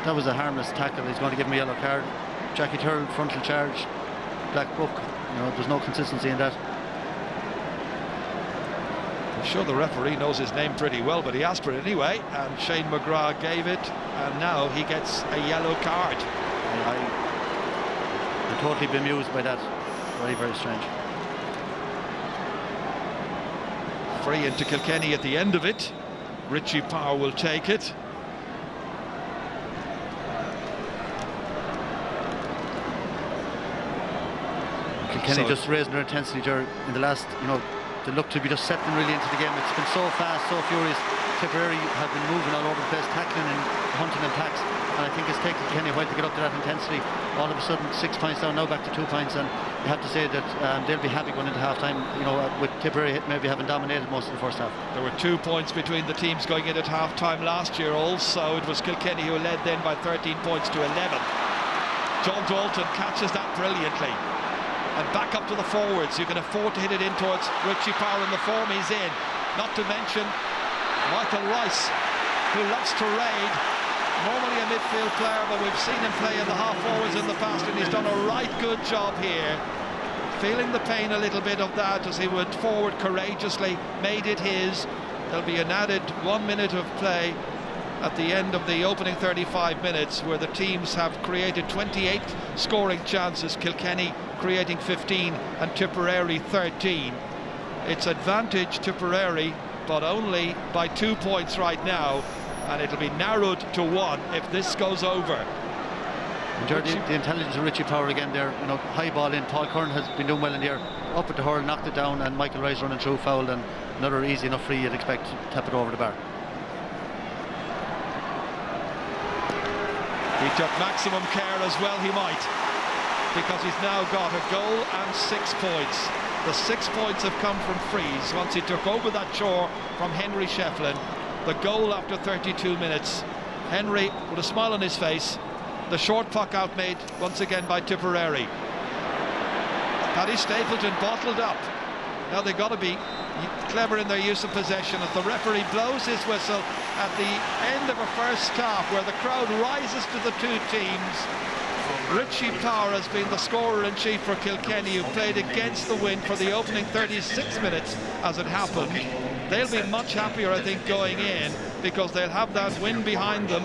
that was a harmless tackle. He's going to give him a yellow card. Jackie Turrell, frontal charge, black book. You know, there's no consistency in that. I'm sure the referee knows his name pretty well, but he asked for it anyway, and Shane McGrath gave it, and now he gets a yellow card. I'm totally bemused by that. Very, very strange. Free into Kilkenny at the end of it. Richie Power will take it. Kilkenny just raising their intensity in the last, they look to be just settling really into the game. It's been so fast, so furious. Tipperary have been moving all over the place, tackling and hunting and tacks, and I think it's taken Kilkenny a while to get up to that intensity. All of a sudden 6 points down, now back to 2 points, and you have to say that they'll be happy going into half time, with Tipperary maybe having dominated most of the first half. There were 2 points between the teams going in at half time last year also. It was Kilkenny who led then by 13 points to 11. John Dalton catches that brilliantly. And back up to the forwards. You can afford to hit it in towards Richie Power in the form he's in. Not to mention Michael Rice, who loves to raid. Normally a midfield player, but we've seen him play in the half forwards in the past, and he's done a right good job here. Feeling the pain a little bit of that as he went forward courageously, made it his. There'll be an added 1 minute of play at the end of the opening 35 minutes, where the teams have created 28 scoring chances, Kilkenny creating 15 and Tipperary 13. It's advantage Tipperary, but only by 2 points right now, and it'll be narrowed to 1 if this goes over. The intelligence of Richie Power again there, high ball in. Paul Curran has been doing well in the air, up at the hurl, knocked it down, and Michael Rice running through, fouled, and another easy enough free you'd expect to tap it over the bar. He took maximum care as well, he might, because he's now got a goal and 6 points. The 6 points have come from frees once he took over that chore from Henry Shefflin. The goal after 32 minutes. Henry with a smile on his face. The short puck outmade once again by Tipperary. Paddy Stapleton bottled up. Now they've got to be clever in their use of possession as the referee blows his whistle at the end of a first half where the crowd rises to the two teams. Richie Power has been the scorer-in-chief for Kilkenny, who played against the wind for the opening 36 minutes as it happened. They'll be much happier, I think, going in, because they'll have that win behind them.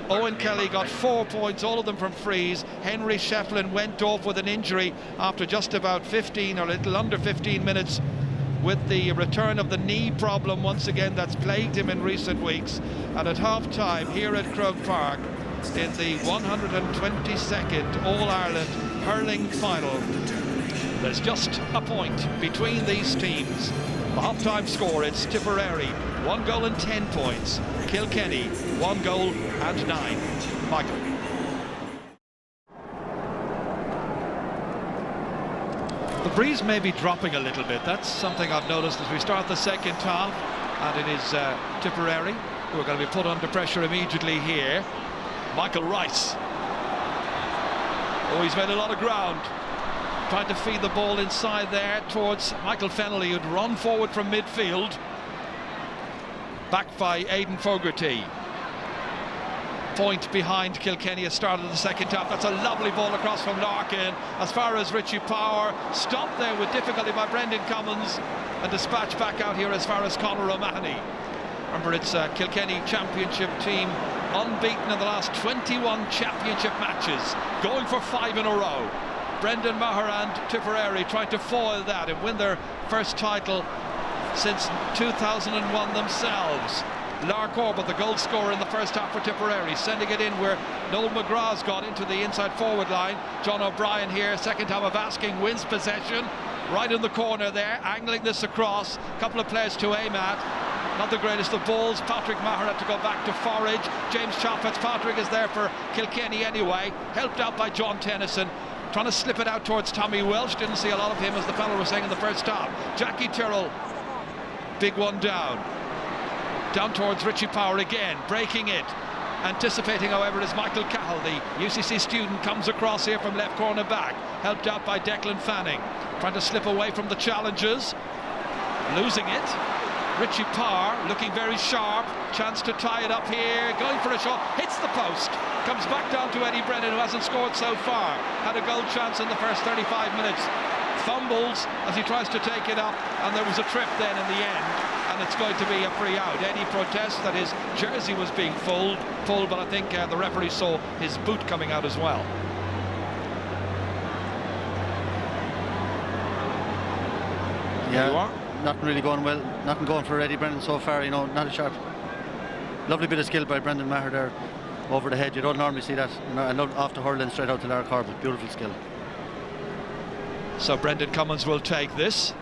Owen Kelly got 4 points, all of them from frees. Henry Shefflin went off with an injury after just about 15 or a little under 15 minutes, with the return of the knee problem once again that's plagued him in recent weeks. And at half-time here at Croke Park, in the 122nd All-Ireland Hurling final, there's just a point between these teams. The half-time score, it's Tipperary 1 goal and 10 points, Kilkenny 1 goal and 9. Michael. The breeze may be dropping a little bit. That's something I've noticed as we start the second half, and it is Tipperary who are going to be put under pressure immediately here. Michael Rice. Oh, he's made a lot of ground. Trying to feed the ball inside there towards Michael Fennelly, who'd run forward from midfield. Backed by Aidan Fogarty. Point behind Kilkenny has started the second half. That's a lovely ball across from Larkin as far as Richie Power. Stopped there with difficulty by Brendan Cummins and dispatched back out here as far as Conor O'Mahony. Remember, it's a Kilkenny championship team, unbeaten in the last 21 championship matches, going for 5 in a row. Brendan Maher and Tipperary trying to foil that and win their first title since 2001 themselves. Lar Corbett, the goal scorer in the first half for Tipperary, sending it in where Noel McGrath's got into the inside forward line. John O'Brien here, second time of asking, wins possession. Right in the corner there, angling this across. Couple of players to aim at. Not the greatest of balls. Patrick Maher had to go back to forage. James Fitzpatrick is there for Kilkenny anyway. Helped out by John Tennyson. Trying to slip it out towards Tommy Welsh. Didn't see a lot of him, as the fellow was saying in the first half. Jackie Tyrrell, big one down. Down towards Richie Power again, breaking it. Anticipating, however, is Michael Cahill, the UCC student, comes across here from left corner back. Helped out by Declan Fanning. Trying to slip away from the challenges. Losing it. Richie Power looking very sharp. Chance to tie it up here. Going for a shot. Hits the post. Comes back down to Eddie Brennan, who hasn't scored so far. Had a goal chance in the first 35 minutes. Fumbles as he tries to take it up. And there was a trip then in the end. And it's going to be a free out. Eddie protests that his jersey was being pulled, but I think the referee saw his boot coming out as well. Yeah, there you are. Nothing really going well. Nothing going for Eddie Brennan so far. You know, not a sharp. Lovely bit of skill by Brendan Maher there over the head. You don't normally see that. You know, and off the hurling straight out to Lar Corbett. Beautiful skill. So Brendan Cummins will take this.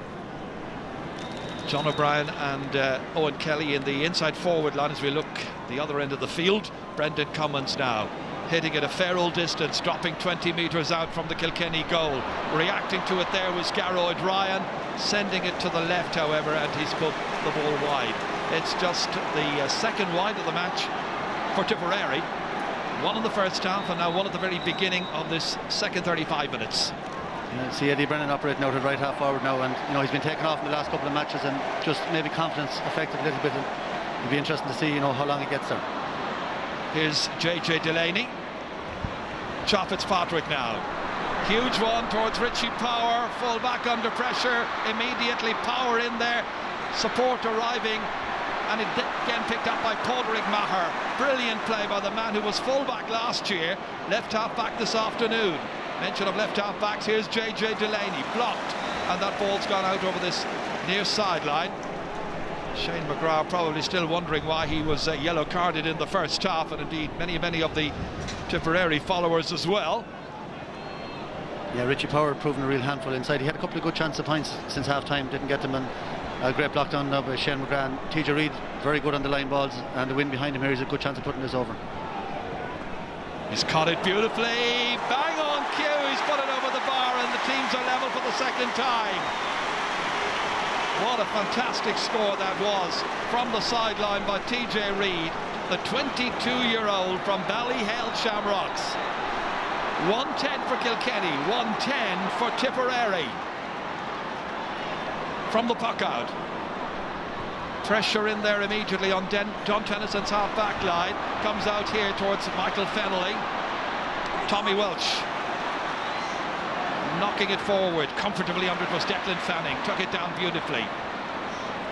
John O'Brien and Owen Kelly in the inside forward line as we look the other end of the field. Brendan Cummins now hitting at a fair old distance, dropping 20 metres out from the Kilkenny goal. Reacting to it there was Garroyd Ryan, sending it to the left, however, and he's put the ball wide. It's just the second wide of the match for Tipperary. One in the first half and now one at the very beginning of this second 35 minutes. See Eddie Brennan operating out at right half forward now, and you know he's been taken off in the last couple of matches, and just maybe confidence affected a little bit. It'll be interesting to see, you know, how long he gets there. Here's JJ Delaney. Fitzpatrick now. Huge one towards Richie Power. Full back under pressure. Immediately Power in there. Support arriving. And it again picked up by Padraig Maher. Brilliant play by the man who was full back last year. Left half back this afternoon. Mention of left half backs. Here's JJ Delaney. Blocked. And that ball's gone out over this near sideline. Shane McGrath probably still wondering why he was yellow carded in the first half, and indeed many of the Tipperary followers as well. Yeah, Richie Power proving a real handful inside. He had a couple of good chances of points since half time, didn't get them, and a great block down now by Shane McGrath. And TJ Reid very good on the line balls, and the win behind him here is a good chance of putting this over. He's caught it beautifully, bang on cue, he's put it over the bar, and the teams are level for the second time. What a fantastic score that was from the sideline by TJ Reid, the 22-year-old from Ballyhale Shamrocks. 110 for Kilkenny, 110 for Tipperary. From the puck out. Pressure in there immediately on John Tennyson's half-back line. Comes out here towards Michael Fennelly. Tommy Welch knocking it forward comfortably under it was Declan Fanning. Took it down beautifully.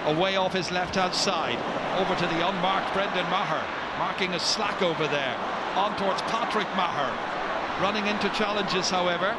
Away off his left-hand side. Over to the unmarked Brendan Maher. Marking a slack over there. On towards Patrick Maher. Running into challenges, however.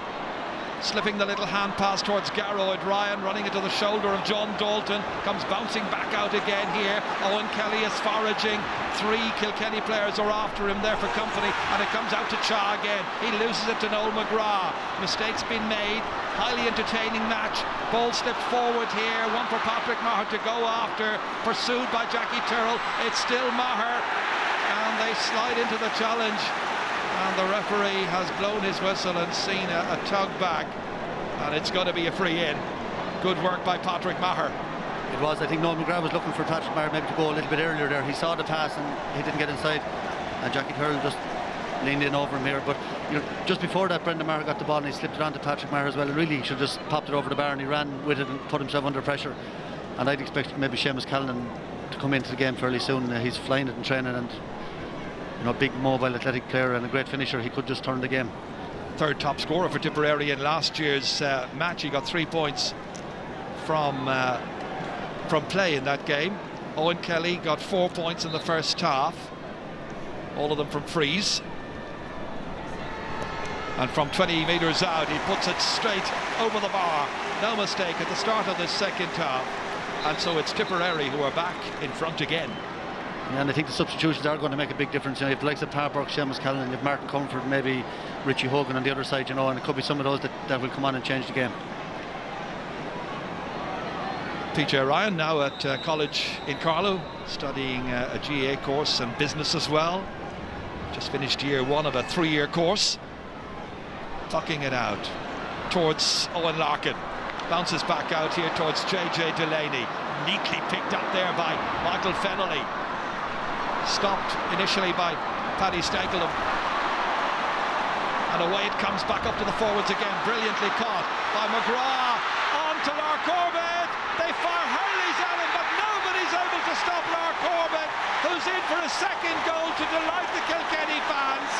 Slipping the little hand pass towards Garroyd Ryan, running into the shoulder of John Dalton, comes bouncing back out again here. Owen Kelly is foraging. 3 Kilkenny players are after him there for company, and it comes out to Cha again. He loses it to Noel McGrath. Mistakes been made. Highly entertaining match. Ball slipped forward here. One for Patrick Maher to go after. Pursued by Jackie Tyrrell. It's still Maher, and they slide into the challenge. And the referee has blown his whistle and seen a tug back, and it's going to be a free in. Good work by Patrick Maher. It was. I think Noel McGrath was looking for Patrick Maher maybe to go a little bit earlier there. He saw the pass and he didn't get inside, and Jackie Tyrrell just leaned in over him here. But just before that, Brendan Maher got the ball and he slipped it on to Patrick Maher as well. Really, he should have just popped it over the bar, and he ran with it and put himself under pressure. And I'd expect maybe Seamus Callan to come into the game fairly soon. He's flying it in training, and big mobile athletic player and a great finisher. He could just turn the game. Third top scorer for Tipperary in last year's match. He got 3 points from play in that game. Owen Kelly got 4 points in the first half, all of them from frees. And from 20 metres out, he puts it straight over the bar. No mistake at the start of the second half. And so it's Tipperary who are back in front again. Yeah, and I think the substitutions are going to make a big difference. You have the likes of Parburke, Seamus Callan, you have Martin Comfort, maybe Richie Hogan on the other side, and it could be some of those that will come on and change the game. PJ Ryan now at college in Carlow, studying a GA course and business as well. Just finished year 1 of a 3-year course. Tucking it out towards Owen Larkin. Bounces back out here towards JJ Delaney. Neatly picked up there by Michael Fennelly. Stopped initially by Paddy Stankelham. And away it comes back up to the forwards again. Brilliantly caught by McGrath. On to Lark Corbett. They fire hurleys at him, but nobody's able to stop Lark Corbett, who's in for a second goal to delight the Kilkenny fans.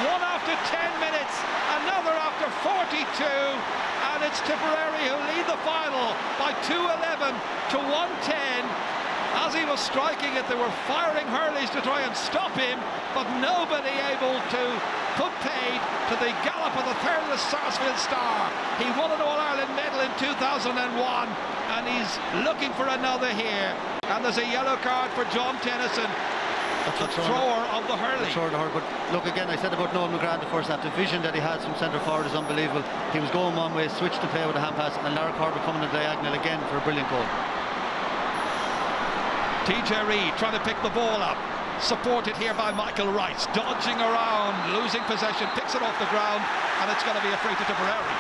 One after 10 minutes, another after 42. And it's Tipperary who lead the final by 2-11 to 1-10. As he was striking it, they were firing hurleys to try and stop him, but nobody able to put paid to the gallop of the fearless Sarsfield star. He won an All-Ireland medal in 2001, and he's looking for another here. And there's a yellow card for John Tennyson, the thrower of the hurley. But look, again, I said about Noel McGrath, the first half, the vision that he has from centre forward is unbelievable. He was going one way, switched to play with a hand pass, and Larry Corbett coming in diagonal again for a brilliant goal. TJ Reid trying to pick the ball up, supported here by Michael Rice, dodging around, losing possession, picks it off the ground, and it's going to be a free to Tipperary,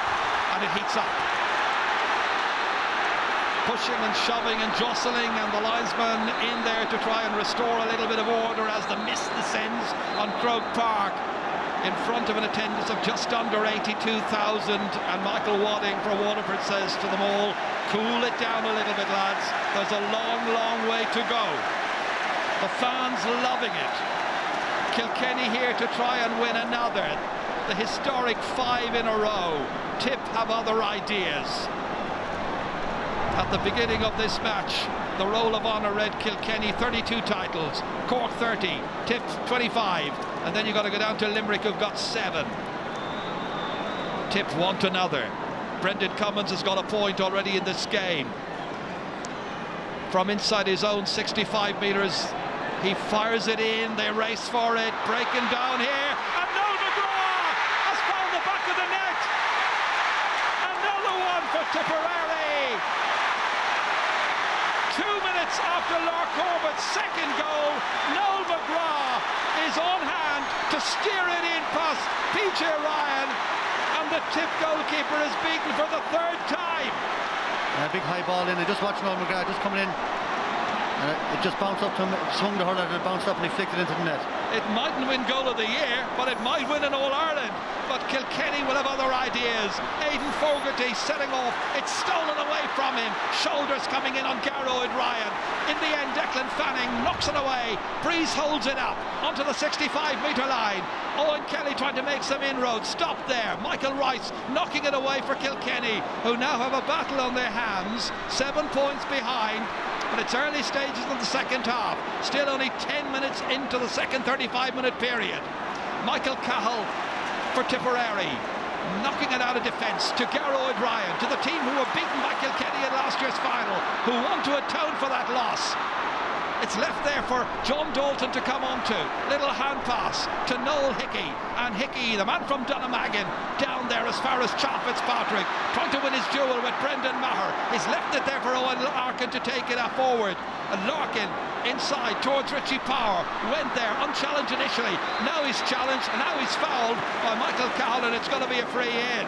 and it heats up. Pushing and shoving and jostling, and the linesman in there to try and restore a little bit of order as the mist descends on Croke Park in front of an attendance of just under 82,000. And Michael Wadding for Waterford says to them all, cool it down a little bit, lads, there's a long way to go. The fans loving it. Kilkenny here to try and win another, the historic 5 in a row. Tip have other ideas. At the beginning of this match, the Roll of Honour read Kilkenny 32 titles, Cork 30, Tip 25, and then you've got to go down to Limerick, who've got 7. Tip want another. Brendan Cummins has got a point already in this game. From inside his own 65 metres, he fires it in, they race for it, breaking down here, and Noel McGrath has found the back of the net. Another one for Tipperary. 2 minutes after Lark Corbett's second goal, Noel McGrath is on hand to steer it in past PJ Ryan, and the Tip goalkeeper is beaten for the 3rd time. Big high ball in. I just watched Noel McGrath just coming in, and it just bounced up to him, swung the hurler, and it bounced up and he flicked it into the net. It mightn't win goal of the year, but it might win an All-Ireland. But Kilkenny will have other ideas. Aidan Fogarty setting off. It's stolen away from him. Shoulders coming in on Garroyd Ryan. In the end, Declan Fanning knocks it away. Breeze holds it up onto the 65-metre line. Owen Kelly trying to make some inroads. Stop there. Michael Rice knocking it away for Kilkenny, who now have a battle on their hands. 7 points behind. But it's early stages of the second half. Still only 10 minutes into the second 35-minute period. Michael Cahill for Tipperary, knocking it out of defence to Garroyd Ryan, to the team who were beaten by Kilkenny in last year's final, who want to atone for that loss. It's left there for John Dalton to come on to. Little hand pass to Noel Hickey. And Hickey, the man from Dunnamaggin, down there as far as Charles Fitzpatrick, trying to win his duel with Brendan Maher. He's left it there for Owen Larkin to take it forward. And Larkin inside towards Richie Power. Went there unchallenged initially. Now he's challenged, and now he's fouled by Michael Cahill, and it's going to be a free in.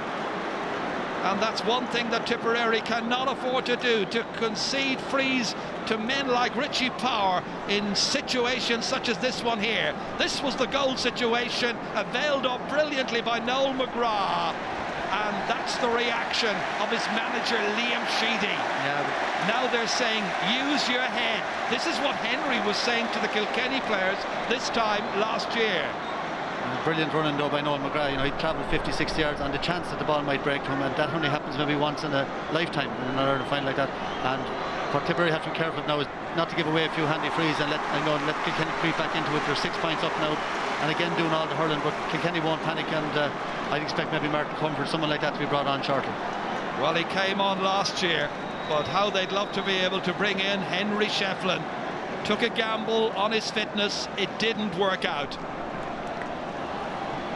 And that's one thing that Tipperary cannot afford to do, to concede frees to men like Richie Power in situations such as this one here. This was the goal situation, availed of brilliantly by Noel McGrath. And that's the reaction of his manager, Liam Sheedy. Yeah. Now they're saying, use your head. This is what Henry was saying to the Kilkenny players this time last year. Brilliant running though by Noel McGrath. You know, he travelled 50-60 yards on the chance that the ball might break to him, and that only happens maybe once in a lifetime in an Ireland final like that. And what Tipperary have to be careful now is not to give away a few handy frees and let Kilkenny creep back into it. They're 6 points up now, and again doing all the hurling, but Kilkenny won't panic, and I'd expect maybe Martin Comfort, someone like that, to be brought on shortly. Well, he came on last year, but how they'd love to be able to bring in Henry Shefflin. Took a gamble on his fitness, it didn't work out.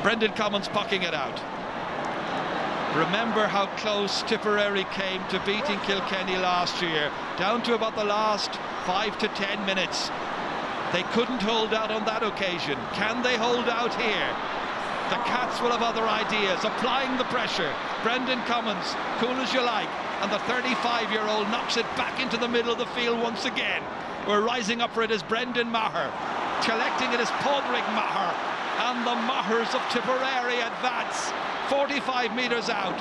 Brendan Cummins pucking it out. Remember how close Tipperary came to beating Kilkenny last year, down to about the last 5 to 10 minutes. They couldn't hold out on that occasion. Can they hold out here? The Cats will have other ideas, applying the pressure. Brendan Cummins, cool as you like, and the 35-year-old knocks it back into the middle of the field once again. We're rising up for it as Brendan Maher, collecting it as Padraig Maher, and the Mahers of Tipperary advance 45 metres out.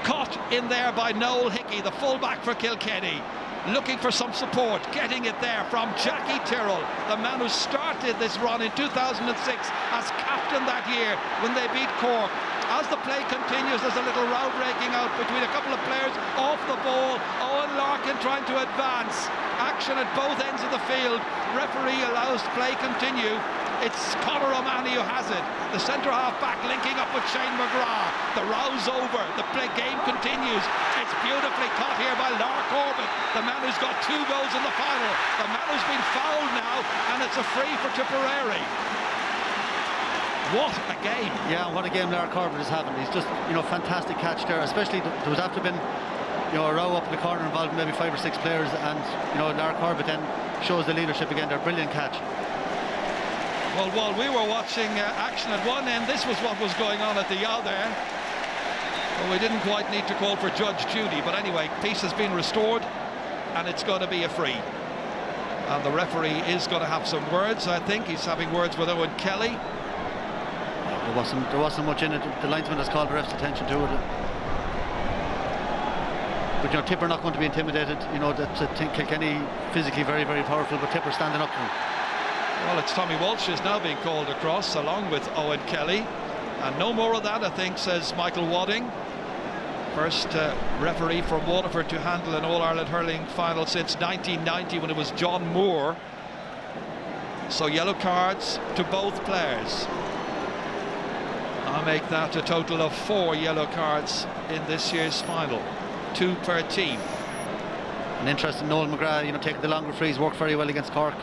Caught in there by Noel Hickey, the fullback for Kilkenny, looking for some support, getting it there from Jackie Tyrrell, the man who started this run in 2006 as captain that year when they beat Cork. As the play continues, there's a little row breaking out between a couple of players off the ball. Owen Larkin trying to advance. Action at both ends of the field. Referee allows play continue. It's Conor O'Mahony who has it. The centre half back linking up with Shane McGrath. The row's over. The play game continues. It's beautifully caught here by Lar Corbett, the man who's got 2 goals in the final. The man who's been fouled now, and it's a free for Tipperary. What a game. Yeah, what a game Lar Corbett is having. He's just, you know, fantastic catch there. Especially there was after been, you know, a row up in the corner involving maybe 5 or 6 players, and you know, Lar Corbett then shows the leadership again there. Brilliant catch. Well, while we were watching action at one end, this was what was going on at the other. Well, we didn't quite need to call for Judge Judy, but anyway, peace has been restored, and it's going to be a free. And the referee is going to have some words, I think. He's having words with Owen Kelly. There wasn't much in it. The linesman has called the ref's attention to it. But you know, Tipper not going to be intimidated. You know, that Kilkenny physically very, very powerful, but Tipper standing up to him. Well, it's Tommy Walsh is now being called across along with Owen Kelly, and no more of that, I think, says Michael Wadding. First referee from Waterford to handle an All-Ireland hurling final since 1990 when it was John Moore. So yellow cards to both players. I'll make that a total of 4 yellow cards in this year's final, 2 per team. An interesting Noel McGrath, you know, taking the longer frees, worked very well against Cork.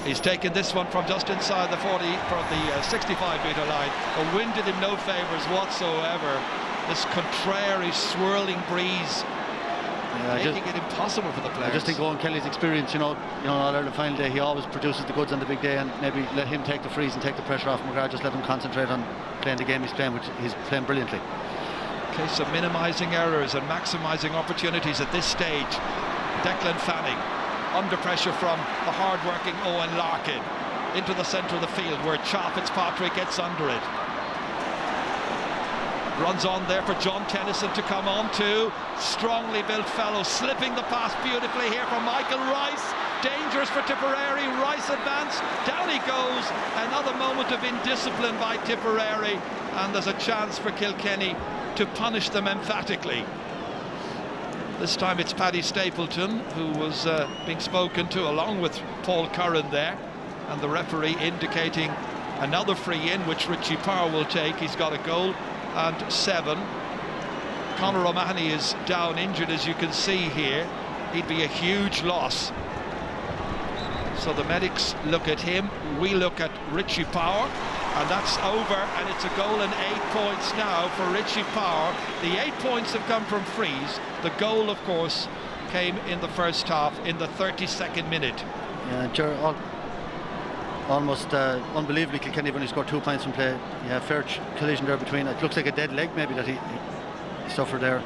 He's taken this one from just inside the 40, from the 65-metre line. The wind did him no favours whatsoever. This contrary swirling breeze, making it impossible for the players. I just think Owen Kelly's experience, you know, on Ireland final day, he always produces the goods on the big day, and maybe let him take the frees and take the pressure off McGrath. Just let him concentrate on playing the game he's playing, which he's playing brilliantly. Case of minimising errors and maximising opportunities at this stage. Declan Fanning under pressure from the hard-working Owen Larkin into the centre of the field where Cha Fitzpatrick gets under it. Runs on there for John Tennyson to come on to. Strongly built fellow, slipping the pass beautifully here from Michael Rice. Dangerous for Tipperary. Rice advance, down he goes. Another moment of indiscipline by Tipperary, and there's a chance for Kilkenny to punish them emphatically. This time it's Paddy Stapleton who was being spoken to along with Paul Curran there, and the referee indicating another free in which Richie Power will take. He's got a goal and 7. Conor O'Mahony is down injured, as you can see here. He'd be a huge loss. So the medics look at him, we look at Richie Power, and that's over, and it's a goal and 8 points now for Richie Power. The 8 points have come from frees. The goal, of course, came in the first half in the 32nd minute. Yeah, almost unbelievably, Kilkenny have only scored 2 points from play. Yeah, fair collision there between. It looks like a dead leg maybe that he suffered there.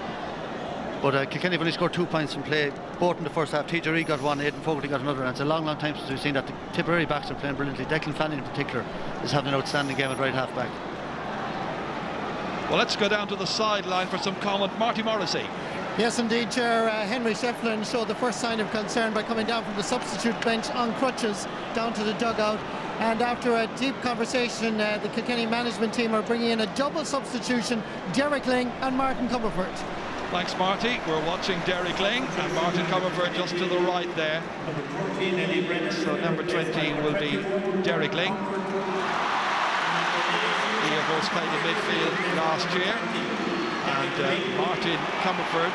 But Kilkenny have only scored 2 points from play, both in the first half. TJ Reid got one, Aidan Fogarty got another, and it's a long time since we've seen that. The Tipperary backs are playing brilliantly. Declan Fanning in particular is having an outstanding game at right half back. Well, let's go down to the sideline for some comment. Marty Morrissey. Yes, indeed, Chair. Henry Shefflin showed the first sign of concern by coming down from the substitute bench on crutches down to the dugout. And after a deep conversation, the Kilkenny management team are bringing in a double substitution, Derek Ling and Martin Comerford. Thanks, Marty. We're watching Derek Ling and Martin Comerford just to the right there. So number 20 will be Derek Ling. He, of course, played in midfield last year. And Martin Comerford.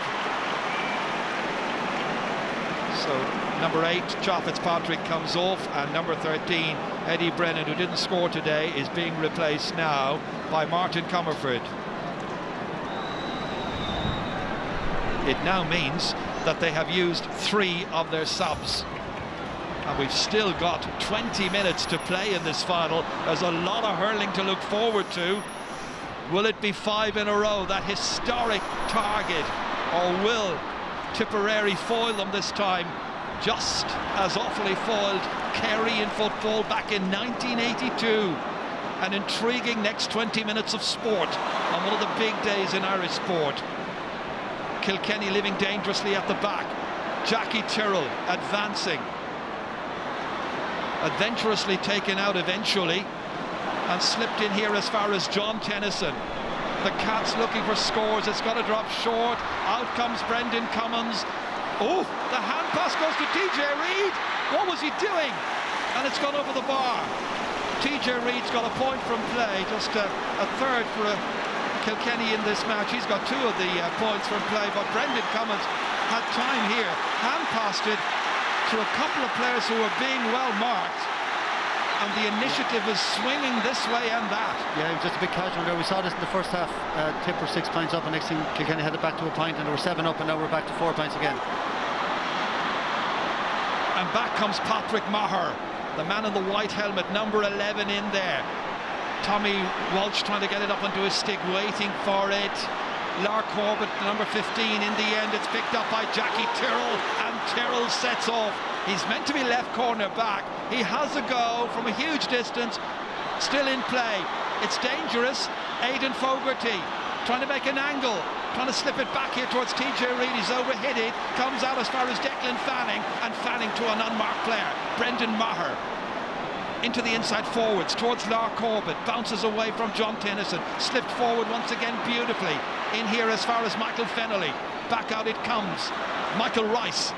So number 8, Joe Fitzpatrick, comes off, and number 13, Eddie Brennan, who didn't score today, is being replaced now by Martin Comerford. It now means that they have used 3 of their subs. And we've still got 20 minutes to play in this final. There's a lot of hurling to look forward to. Will it be 5 in a row, that historic target, or will Tipperary foil them this time, just as awfully foiled Kerry in football back in 1982? An intriguing next 20 minutes of sport on one of the big days in Irish sport. Kilkenny living dangerously at the back. Jackie Tyrrell advancing. Adventurously taken out eventually and slipped in here as far as John Tennyson. The Cats looking for scores. It's got to drop short. Out comes Brendan Cummins. Oh, the hand pass goes to TJ Reid. What was he doing? And it's gone over the bar. TJ Reid's got a point from play, just a third for Kilkenny in this match. He's got 2 of the points from play, but Brendan Cummins had time here, hand passed it to a couple of players who were being well marked, and the initiative is swinging this way and that. Yeah, it was just a big casual there. We saw this in the first half. Tip were 6 points up, and next thing Kilkenny had it back to a point, and they were 7 up, and now we're back to 4 points again. And back comes Patrick Maher, the man in the white helmet, number 11 in there. Tommy Walsh trying to get it up onto his stick, waiting for it. Lark Corbett, number 15, in the end it's picked up by Jackie Tyrrell, and Tyrrell sets off. He's meant to be left corner back. He has a go from a huge distance, still in play. It's dangerous. Aidan Fogarty trying to make an angle, trying to slip it back here towards TJ Reid. He's overhit it, comes out as far as Declan Fanning, and Fanning to an unmarked player, Brendan Maher. Into the inside forwards towards Lark Corbett, bounces away from John Tennyson, slipped forward once again beautifully. In here as far as Michael Fennelly, back out it comes. Michael Rice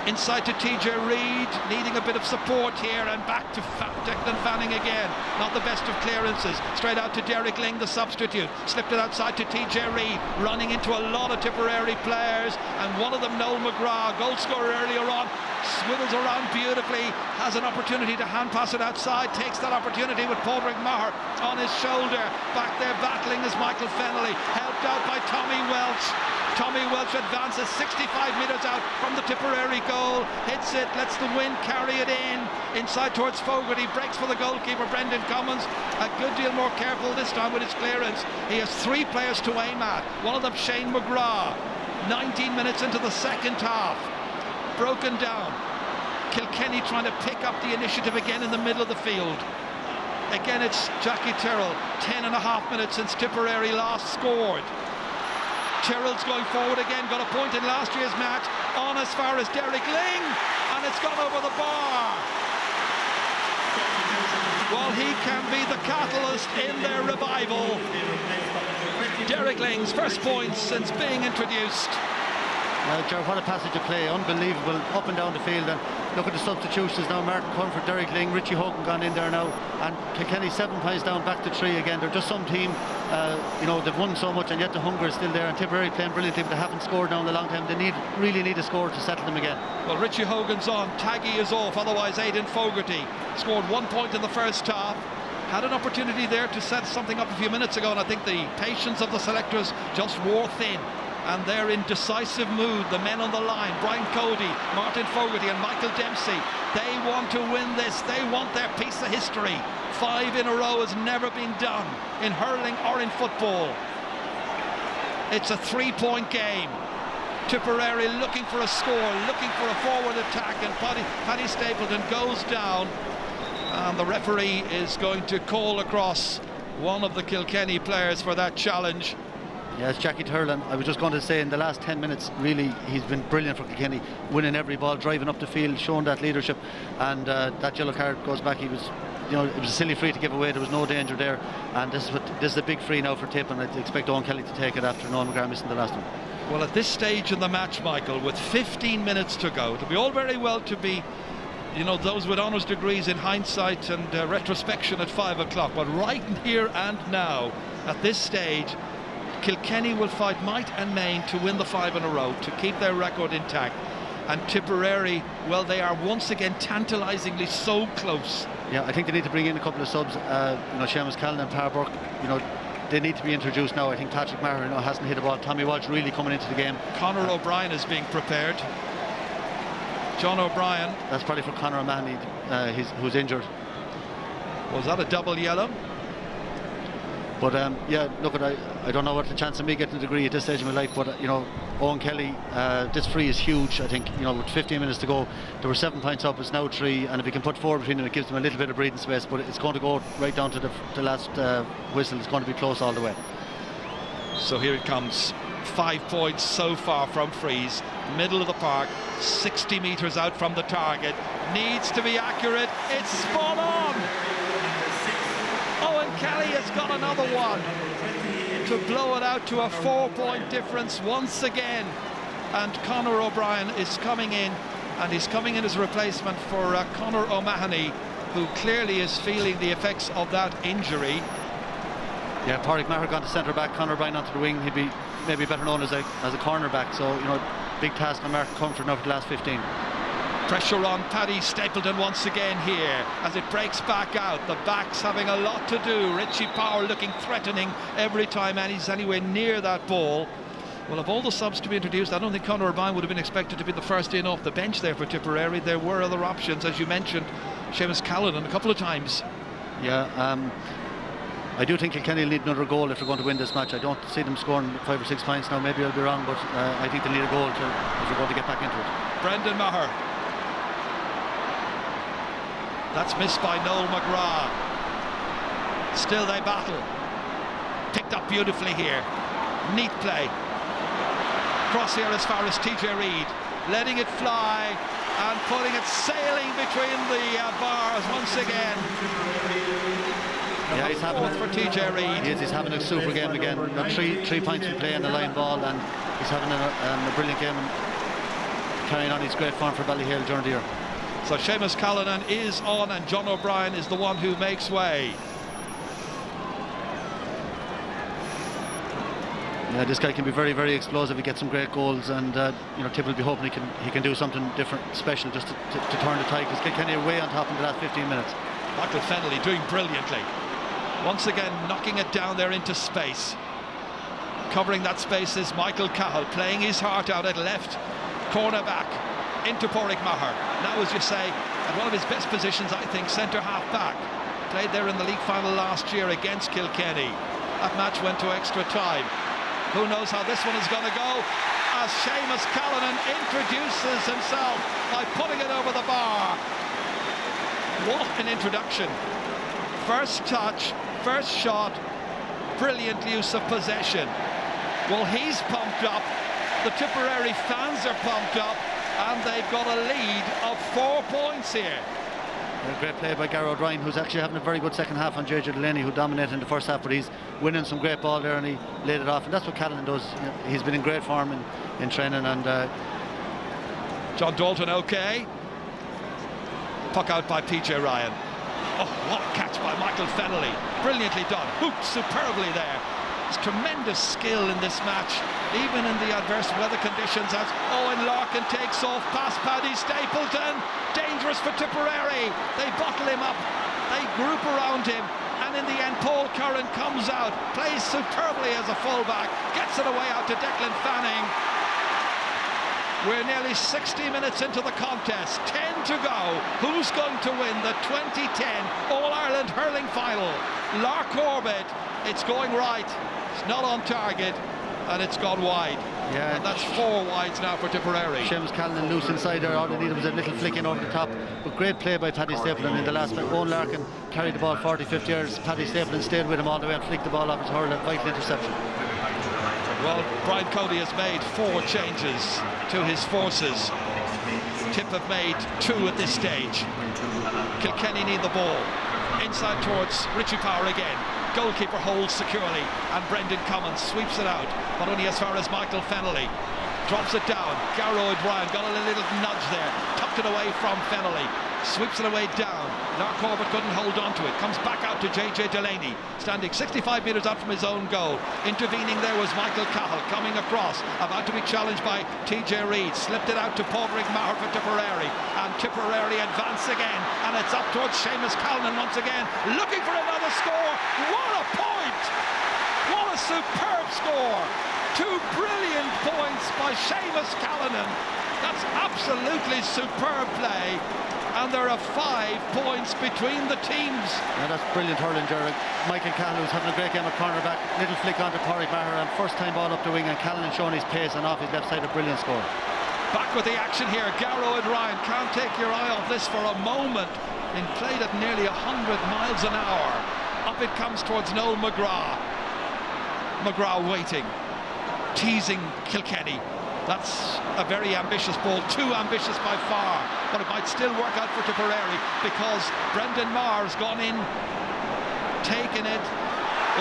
inside to TJ Reid, needing a bit of support here, and back to Declan Fanning again. Not the best of clearances. Straight out to Derek Ling, the substitute. Slipped it outside to TJ Reid, running into a lot of Tipperary players, and one of them, Noel McGrath, goal scorer earlier on, swivels around beautifully, has an opportunity to hand pass it outside, takes that opportunity with Padraig Maher on his shoulder. Back there battling is Michael Fennelly, helped out by Tommy Welch. Tommy Welch advances 65 metres out from the Tipperary goal, hits it, lets the wind carry it in, inside towards Fogarty, breaks for the goalkeeper Brendan Cummins, a good deal more careful this time with his clearance. He has 3 players to aim at, one of them Shane McGrath. 19 minutes into the second half, broken down. Kilkenny trying to pick up the initiative again in the middle of the field. Again it's Jackie Tyrrell, 10 and a half minutes since Tipperary last scored. Tyrrell's going forward again, got a point in last year's match, on as far as Derek Ling, and it's gone over the bar. Well, he can be the catalyst in their revival. Derek Ling's first points since being introduced. Ger, what a passage of play, unbelievable, up and down the field. And look at the substitutions now. Martin Comerford, Derek Ling, Richie Hogan gone in there now, and Kilkenny 7 points down, back to 3 again. They're just some team, they've won so much and yet the hunger is still there, and Tipperary playing brilliantly, but they haven't scored now in a long time. They really need a score to settle them again. Well, Richie Hogan's on, Taggy is off, otherwise Aidan Fogarty scored 1 point in the first half. Had an opportunity there to set something up a few minutes ago, and I think the patience of the selectors just wore thin. and they're in decisive mood. The men on the line, Brian Cody, Martin Fogarty and Michael Dempsey, they want to win this. They want their piece of history. 5 in a row has never been done in hurling or in football. It's a 3-point game. Tipperary looking for a score, looking for a forward attack, and Paddy Stapleton goes down, and the referee is going to call across one of the Kilkenny players for that challenge. Yes, Jackie Hurling. I was just going to say, in the last 10 minutes, really, he's been brilliant for Kilkenny, winning every ball, driving up the field, showing that leadership, and that yellow card goes back. He was, you know, it was a silly free to give away. There was no danger there, and this is a big free now for Tip, and I expect Owen Kelly to take it after Noel McGrath missing the last one. Well, at this stage in the match, Michael, with 15 minutes to go, it'll be all very well to be, you know, those with honours degrees in hindsight and retrospection at 5 o'clock, but right here and now, at this stage, Kilkenny will fight might and main to win the 5 in a row, to keep their record intact. And Tipperary, well, they are once again tantalisingly so close. Yeah, I think they need to bring in a couple of subs. You know, Seamus Callan and Par Burke, you know, they need to be introduced now. I think Patrick Maher, you know, hasn't hit a ball. Tommy Walsh really coming into the game. Conor O'Brien is being prepared. John O'Brien. That's probably for Conor O'Mahony, who's injured. Was that a double yellow? But yeah, look, I don't know what the chance of me getting a degree at this stage of my life, but you know, Owen Kelly, this free is huge. I think, you know, with 15 minutes to go, there were 7 points up, it's now 3, and if he can put 4 between them, it gives them a little bit of breathing space, but it's going to go right down to the last whistle. It's going to be close all the way. So here it comes. 5 points so far from frees, middle of the park, 60 metres out from the target, needs to be accurate. It's spot on. Owen Kelly has got another one to blow it out to a 4-point difference once again, and Conor O'Brien is coming in, and he's coming in as a replacement for Conor O'Mahony, who clearly is feeling the effects of that injury. Yeah, Pádraig Maher gone to centre back, Conor O'Brien onto the wing. He'd be maybe better known as a cornerback, so you know, big task on Mark Comfort now for the last 15. Pressure on Paddy Stapleton once again here as it breaks back out. The back's having a lot to do. Richie Power looking threatening every time and he's anywhere near that ball. Well, of all the subs to be introduced, I don't think Conor O'Brien would have been expected to be the first in off the bench there for Tipperary. There were other options, as you mentioned, Seamus Callan a couple of times. Yeah, I do think Kilkenny will need another goal if they're going to win this match. I don't see them scoring 5 or 6 points now. Maybe I'll be wrong, but I think they need a goal if they're going to get back into it. Brendan Maher. That's missed by Noel McGrath. Still they battle. Picked up beautifully here. Neat play. Cross here as far as TJ Reid. Letting it fly and putting it sailing between the bars once again. Yeah, he's having for TJ Reid. He's having a super game again. Got 3 points in play on the line ball, and he's having a brilliant game and carrying on his great form for Ballyhale during the year. So Seamus Callanan is on, and John O'Brien is the one who makes way. Yeah, this guy can be very, very explosive. He gets some great goals, and you know, Tip will be hoping he can do something different, special, just to turn the tide, because Kilkenny are way on top in the last 15 minutes. Michael Fennelly doing brilliantly. Once again, knocking it down there into space. Covering that space is Michael Cahill, playing his heart out at left cornerback into Pádraig Maher. Now, as you say, at one of his best positions, I think, centre half back. Played there in the league final last year against Kilkenny. That match went to extra time. Who knows how this one is going to go, as Seamus Callanan introduces himself by putting it over the bar. What an introduction. First touch, first shot, brilliant use of possession. Well, he's pumped up, the Tipperary fans are pumped up, and they've got a lead of 4 points here. A great play by Gary O'Brien, who's actually having a very good second half on JJ Delaney, who dominated in the first half, but he's winning some great ball there and he laid it off, and that's what Callan does. He's been in great form in training. And John Dalton okay. Puck out by PJ Ryan. Oh, what a catch by Michael Fennelly. Brilliantly done. Hooked superbly there. There's tremendous skill in this match, even in the adverse weather conditions, as Owen Larkin takes off past Paddy Stapleton. Dangerous for Tipperary. They bottle him up, they group around him, and And in the end, Paul Curran comes out, plays superbly as a fullback, gets it away out to Declan Fanning. We're nearly 60 minutes into the contest, 10 to go. Who's going to win the 2010 All-Ireland Hurling Final? Lark Corbett, it's going right, it's not on target, and it's gone wide. Yeah, and that's 4 wides now for Tipperary. Seamus Callan loose inside there. All they needed was a little flick in over the top. But great play by Paddy Stapleton in the last bit. Owen Larkin carried the ball 40-50 yards. Paddy Stapleton stayed with him all the way and flicked the ball off his hurl. A vital interception. Well, Brian Cody has made 4 changes to his forces. Tip have made 2 at this stage. Kilkenny need the ball. Inside towards Richie Power again. Goalkeeper holds securely, and Brendan Cummins sweeps it out, but only as far as Michael Fennelly. Drops it down. Garrow O'Brien got a little nudge there, tucked it away from Fennelly, sweeps it away down. Lark Corbett couldn't hold on to it, comes back out to JJ Delaney, standing 65 metres out from his own goal. Intervening there was Michael Cahill, coming across, about to be challenged by TJ Reid, slipped it out to Padraig Maher for Tipperary, and Tipperary advance again, and it's up towards Seamus Callan once again, looking for another score. What a point! What a superb score! 2 brilliant points by Seamus Callanan. That's absolutely superb play, and there are 5 points between the teams. Yeah, that's brilliant hurling, Gerard. Michael Cahill was having a great game at cornerback. Little flick onto Padraig Maher, and first time ball up the wing, and Callanan showing his pace and off his left side, a brilliant score. Back with the action here. Garrow and Ryan can't take your eye off this for a moment. Been played at nearly 100 miles an hour. Up it comes towards Noel McGrath. McGrath waiting, teasing Kilkenny. That's a very ambitious ball, too ambitious by far, but it might still work out for Tipperary because Brendan Maher's gone in, taken it.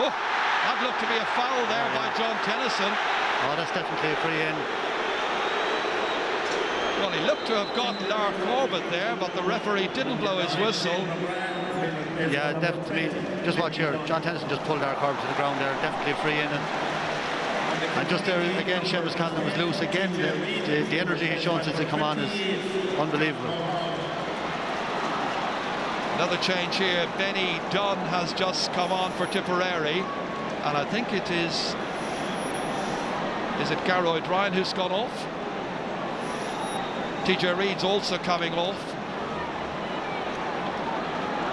Oh, that looked to be a foul there by John Tennyson. Oh, that's definitely a free in. Well, he looked to have got Lark Corbett there, but the referee didn't blow his whistle. Yeah, definitely. Just watch here. John Tennyson just pulled Lark Corbett to the ground there. Definitely a free in. And just there again, Seamus Callan was loose again. The energy he's shown since he come on is unbelievable. Another change here. Benny Dunn has just come on for Tipperary, and I think it is it Garrow O'Brien who's gone off? TJ Reid's also coming off.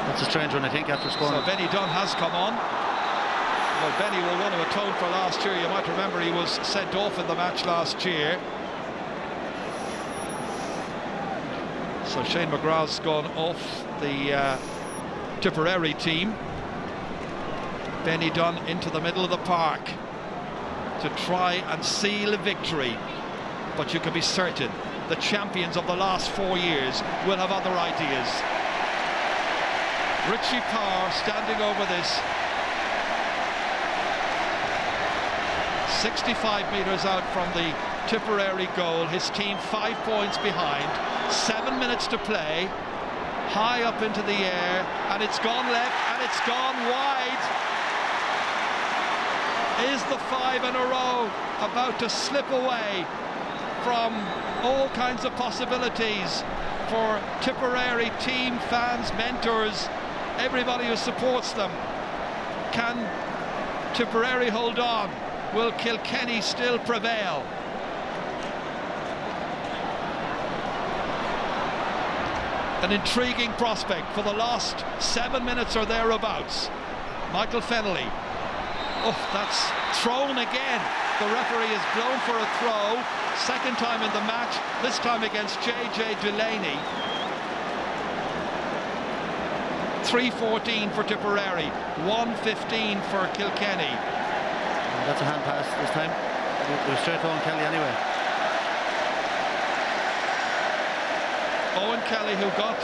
That's a strange one, I think, after scoring. So Benny Dunn has come on. Well, Benny will want to atone for last year. You might remember he was sent off in the match last year. So Shane McGrath's gone off the Tipperary team. Benny Dunn into the middle of the park to try and seal a victory. But you can be certain the champions of the last 4 years will have other ideas. Richie Power standing over this. 65 metres out from the Tipperary goal. His team 5 points behind. 7 minutes to play. High up into the air, and it's gone left, and it's gone wide. Is the 5 in a row about to slip away from all kinds of possibilities for Tipperary team, fans, mentors, everybody who supports them? Can Tipperary hold on? Will Kilkenny still prevail? An intriguing prospect for the last 7 minutes or thereabouts. Michael Fennelly. Oh, that's thrown again. The referee has blown for a throw. Second time in the match, this time against JJ Delaney. 3:14 for Tipperary, 1:15 for Kilkenny. That's a hand pass this time. It was straight to Owen Kelly anyway. Owen Kelly, who got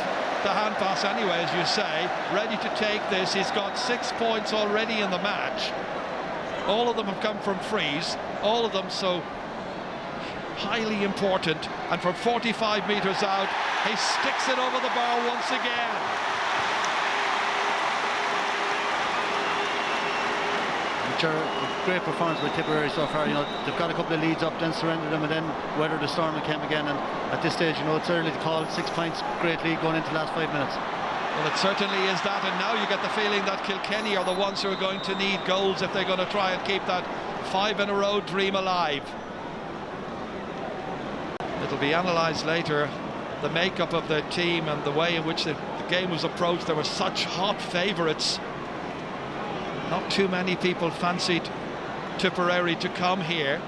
the hand pass anyway, as you say, ready to take this. He's got 6 points already in the match. All of them have come from frees, all of them so highly important. And from 45 metres out, he sticks it over the bar once again. A great performance by Tipperary so far. You know, they've got a couple of leads up, then surrendered them, and then weathered the storm and came again. And at this stage, you know, it's early to call. 6 points, great lead going into the last 5 minutes. Well, it certainly is that, and now you get the feeling that Kilkenny are the ones who are going to need goals if they're going to try and keep that 5-in-a-row dream alive. It'll be analysed later, the makeup of the team and the way in which the game was approached. There were such hot favourites. Not too many people fancied Tipperary to come here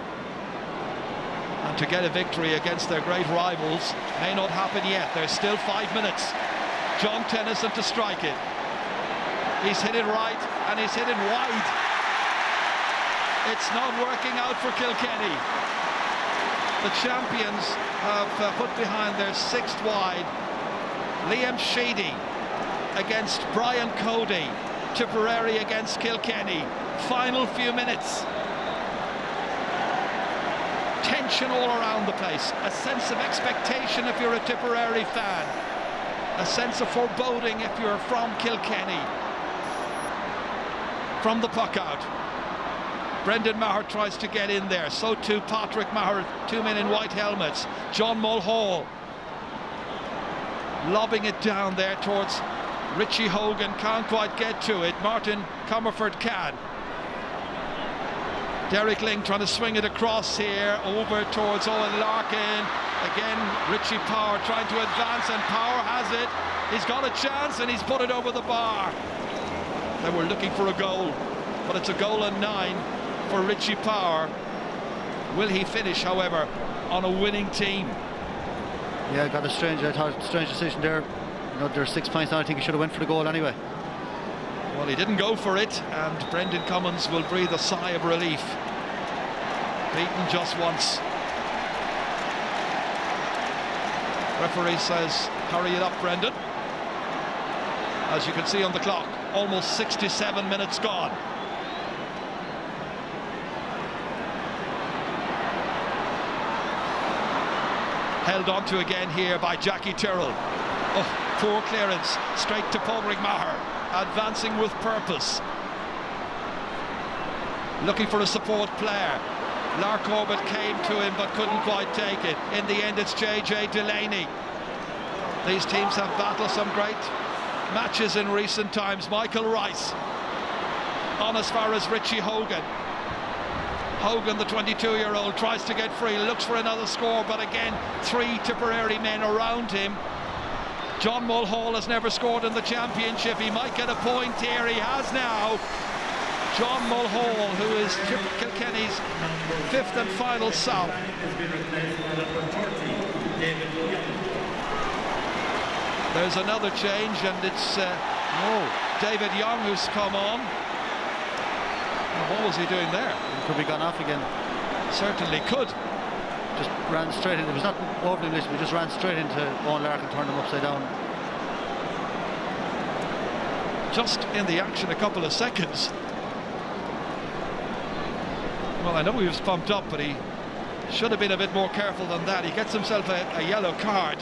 and to get a victory against their great rivals. May not happen yet. There's still 5 minutes. John Tennyson to strike it. He's hit it right and he's hit it wide. It's not working out for Kilkenny. The champions have put behind their 6th wide. Liam Sheedy against Brian Cody. Tipperary against Kilkenny. Final few minutes. Tension all around the place. A sense of expectation if you're a Tipperary fan. A sense of foreboding if you're from Kilkenny. From the puck out, Brendan Maher tries to get in there. So too Patrick Maher, 2 men in white helmets. John Mulhall lobbing it down there towards Richie Hogan. Can't quite get to it. Martin Comerford can. Derek Ling trying to swing it across here over towards Owen Larkin. Again, Richie Power trying to advance, and Power has it. He's got a chance and he's put it over the bar. They were looking for a goal, but it's a goal and 9 for Richie Power. Will he finish, however, on a winning team? Yeah, got a strange decision there. You know, there's 6 points now. I think he should have went for the goal anyway. Well, he didn't go for it, and Brendan Cummins will breathe a sigh of relief. Beaten just once. Referee says, hurry it up, Brendan. As you can see on the clock, almost 67 minutes gone. Held on to again here by Jackie Tyrrell. Oh, poor clearance, straight to Padraig Maher, advancing with purpose. Looking for a support player. Lark Corbett came to him but couldn't quite take it. In the end, it's JJ Delaney. These teams have battled some great matches in recent times. Michael Rice on as far as Richie Hogan. Hogan, the 22-year-old, tries to get free, looks for another score, but again, 3 Tipperary men around him. John Mulhall has never scored in the championship. He might get a point here. He has now. John Mulhall, who is Kilkenny's 5th and final sub. There's another change, and it's David Young who's come on. What was he doing there? He could be gone off again. Certainly could. Just ran straight in. It was not overly English, but just ran straight into Owen Lark and turned him upside down. Just in the action a couple of seconds. Well, I know he was pumped up, but he should have been a bit more careful than that. He gets himself a yellow card.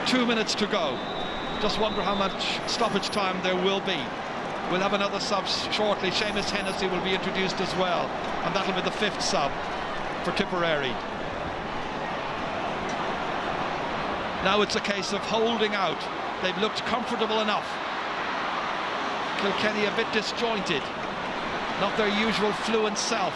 2 minutes to go. Just wonder how much stoppage time there will be. We'll have another sub shortly. Seamus Hennessy will be introduced as well, and that'll be the 5th sub for Tipperary. Now it's a case of holding out. They've looked comfortable enough. Kilkenny a bit disjointed, not their usual fluent self.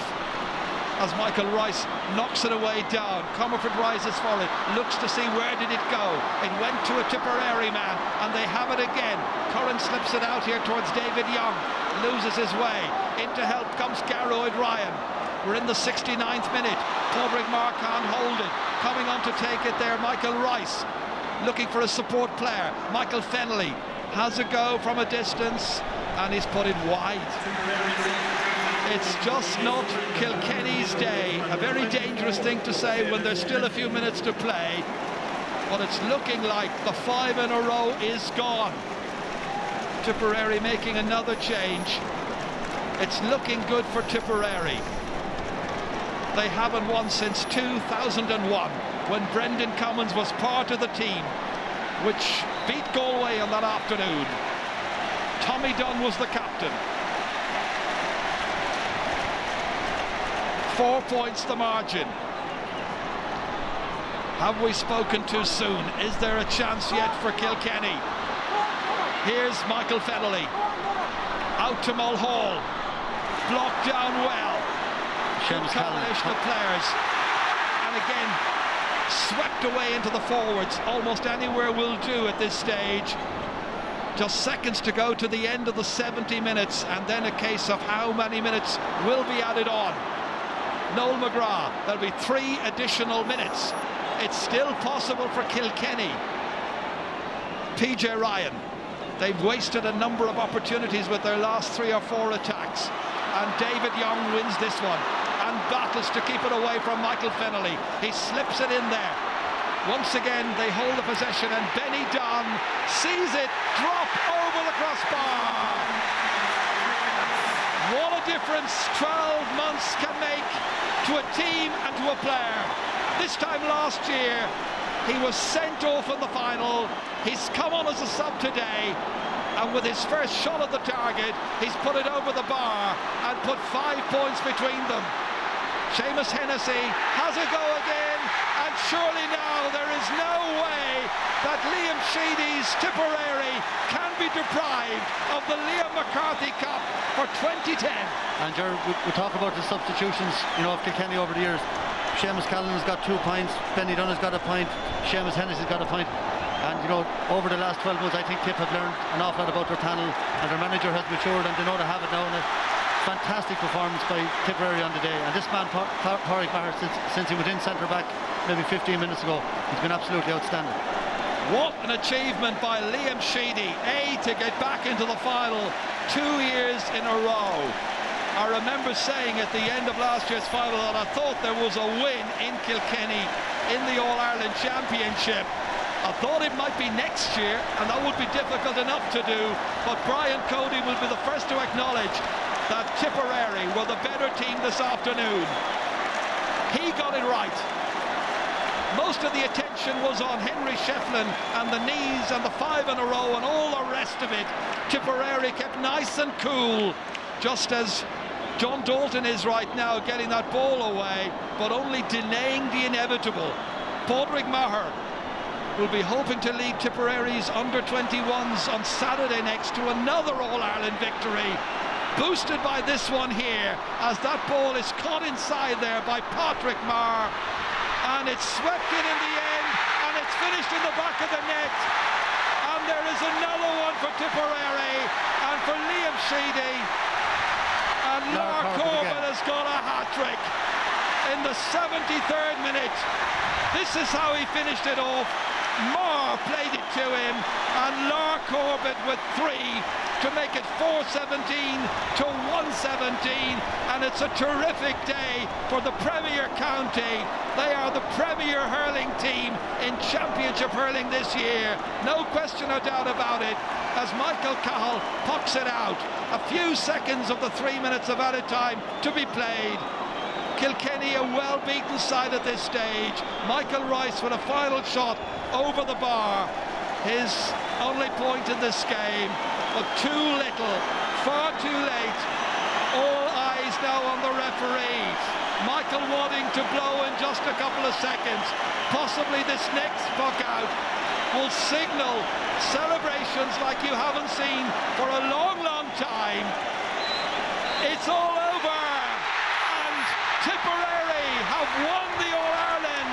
As Michael Rice knocks it away down, Comerford rises for it, looks to see where did it go. It went to a Tipperary man, and they have it again. Curran slips it out here towards David Young, loses his way. Into help comes Garroyd Ryan. We're in the 69th minute. Padraig Maher can't hold it. Coming on to take it there, Michael Rice, looking for a support player. Michael Fennelly has a go from a distance, and he's put it wide. It's just not Kilkenny's day. A very dangerous thing to say when there's still a few minutes to play, but it's looking like the 5 in a row is gone. Tipperary making another change. It's looking good for Tipperary. They haven't won since 2001, when Brendan Cummins was part of the team which beat Galway on that afternoon. Tommy Dunn was the captain. 4 points the margin. Have we spoken too soon? Is there a chance yet for Kilkenny? Here's Michael Fennelly. Out to Mulhall. Blocked down well. Combination of players. And again, swept away into the forwards. Almost anywhere will do at this stage. Just seconds to go to the end of the 70 minutes, and then a case of how many minutes will be added on. Noel McGrath, there'll be 3 additional minutes. It's still possible for Kilkenny. PJ Ryan, they've wasted a number of opportunities with their last 3 or 4 attacks, and David Young wins this one and battles to keep it away from Michael Fennelly. He slips it in there. Once again they hold the possession, and Benny Dunn sees it drop over the crossbar. What a difference 12 months can make to a team and to a player. This time last year he was sent off in the final. He's come on as a sub today, and with his first shot at the target he's put it over the bar and put 5 points between them. Seamus Hennessy has a go again, and surely now there is no way that Liam Sheedy's Tipperary can be deprived of the Liam McCarthy Cup for 2010. And we talk about the substitutions, of Kilkenny over the years. Seamus Callan has got 2 points, Benny Dunn has got a point, Seamus Hennessy's got a point. And over the last 12 months I think Tip have learned an awful lot about their panel, and their manager has matured, and they know they have it now. And a fantastic performance by Tipperary on the day. And this man, Pádraig Maher, since he was in centre back maybe 15 minutes ago, he's been absolutely outstanding. What an achievement by Liam Sheedy, to get back into the final 2 years in a row. I remember saying at the end of last year's final that I thought there was a win in Kilkenny in the All-Ireland Championship. I thought it might be next year, and that would be difficult enough to do, but Brian Cody will be the first to acknowledge that Tipperary were the better team this afternoon. He got it right. Most of the attention was on Henry Shefflin and the knees and the 5 in a row and all the rest of it. Tipperary kept nice and cool, just as John Dalton is right now, getting that ball away, but only delaying the inevitable. Pádraig Maher will be hoping to lead Tipperary's under-21s on Saturday next to another All-Ireland victory, boosted by this one here, as that ball is caught inside there by Pádraig Maher, and it's swept in the end, and it's finished in the back of the net. And there is another one for Tipperary and for Liam Sheedy, and Lark Corbett has got a hat-trick in the 73rd minute. This is how he finished it off. Maher played it to him, and Lark Corbett with 3 to make it 4-17 to 1-17, and it's a terrific day for the Premier County. They are the premier hurling team in Championship hurling this year, no question or doubt about it, as Michael Cahill pucks it out. A few seconds of the 3 minutes of added time to be played. Kilkenny a well-beaten side at this stage. Michael Rice with a final shot over the bar, his only point in this game, but too little, far too late. All eyes now on the referee. Michael wanting to blow in just a couple of seconds. Possibly this next puck out will signal celebrations like you haven't seen for a long, long time. It's all over, and Tipperary have won the All-Ireland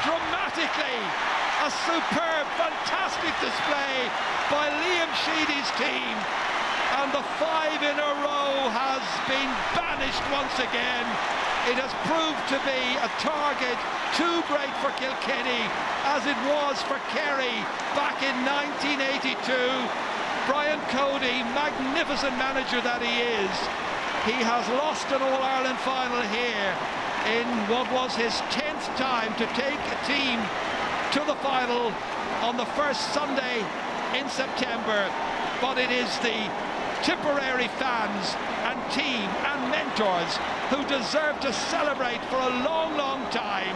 dramatically. A superb, fantastic display by Liam Sheedy's team, and the 5 in a row has been banished once again. It has proved to be a target too great for Kilkenny, as it was for Kerry back in 1982. Brian Cody, magnificent manager that he is, he has lost an All-Ireland final here in what was his 10th time to take a team to the final on the first Sunday in September. But it is the Tipperary fans and team and mentors who deserve to celebrate for a long, long time.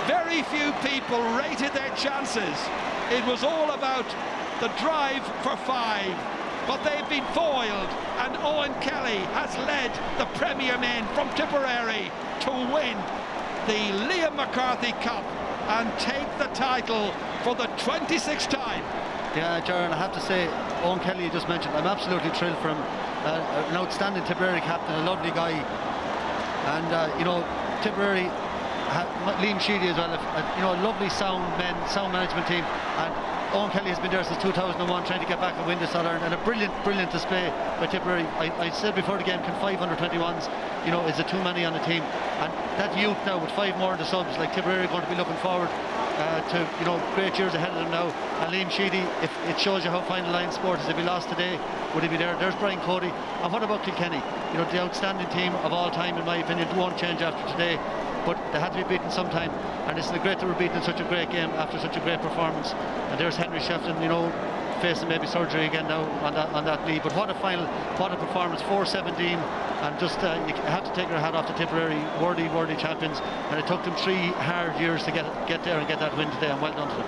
Very few people rated their chances. It was all about the drive for 5, but they've been foiled, and Owen Kelly has led the Premier men from Tipperary to win the Liam McCarthy Cup and take the title for the 26th time. Yeah, Jaron, I have to say, Owen Kelly, you just mentioned, I'm absolutely thrilled for him. An outstanding Tipperary captain, a lovely guy. And, you know, Tipperary, Liam Sheedy as well, you know, a lovely sound management team. And Owen Kelly has been there since 2001 trying to get back and win this All-Ireland, and a brilliant display by Tipperary. I said before the game, can 5 under-21s, you know, is it too many on the team? And that youth now with 5 more in the subs, like Tipperary are going to be looking forward to, you know, great years ahead of them now. And Liam Sheedy, if it shows you how fine the line sport is, if he lost today, would he be there? There's Brian Cody. And what about Kilkenny? You know, the outstanding team of all time, in my opinion. It won't change after today, but they had to be beaten sometime, and it's great they were beaten in such a great game after such a great performance. And there's Henry Shefton, you know, facing maybe surgery again now on that knee. But what a final, what a performance, 4-17, and just you have to take your hat off to Tipperary, worthy champions. And it took them 3 hard years to get there and get that win today, and well done to them.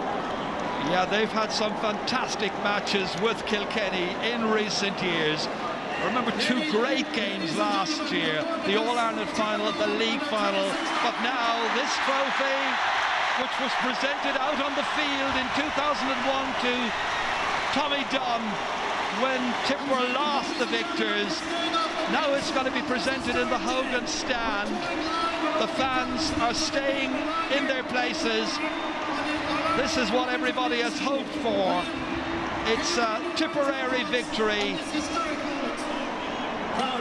Yeah, they've had some fantastic matches with Kilkenny in recent years. I remember 2 great games last year, the All-Ireland final, the league final, but now this trophy, which was presented out on the field in 2001 to Tommy Dunn when Tipperary lost the victors, now it's going to be presented in the Hogan stand. The fans are staying in their places. This is what everybody has hoped for. It's a Tipperary victory.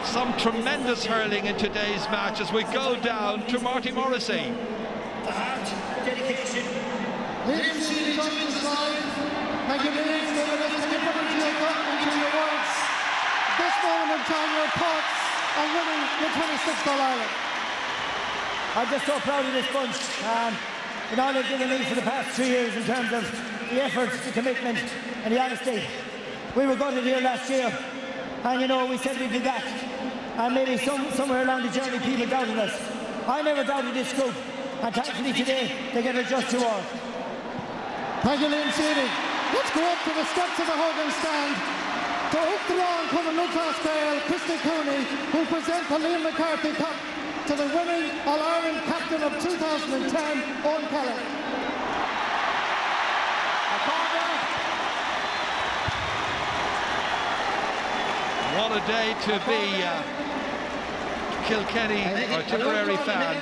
Some tremendous hurling in today's match as we go down to Marty Morrissey. Thank you, ladies and gentlemen. Can you put into your words this moment in time, your thoughts on winning the 26th All-Ireland? I'm just so proud of this bunch. You know, they've given me for the past 3 years in terms of the effort, the commitment and the honesty. We were gutted here last year, and you know, we said we'd be back. And maybe somewhere along the journey people doubted us. I never doubted this group, and thankfully today they get a just reward. Thank you, Liam Sheedy. Let's go up to the steps of the Hogan stand to hook the lawn coming Lucas Gale, Christy Cooney, who present the Liam McCarthy Cup to the winning All-Ireland captain of 2010, Owen Kelly. What a day to be Kilkenny or Tipperary fan.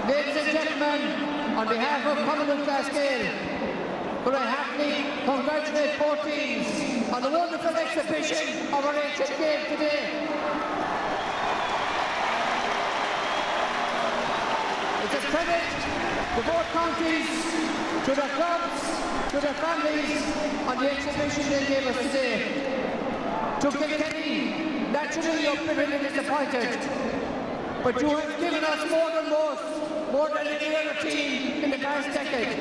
Ladies and gentlemen, on behalf of Commonwealth Cascade, could I happily congratulate both teams on the wonderful exhibition of our ancient game today. It's a credit to both counties, to their clubs, to their families on the exhibition they gave us today. To Kilkenny, naturally you're bitterly disappointed, but you have given us more than most. More than any other team in the past decade.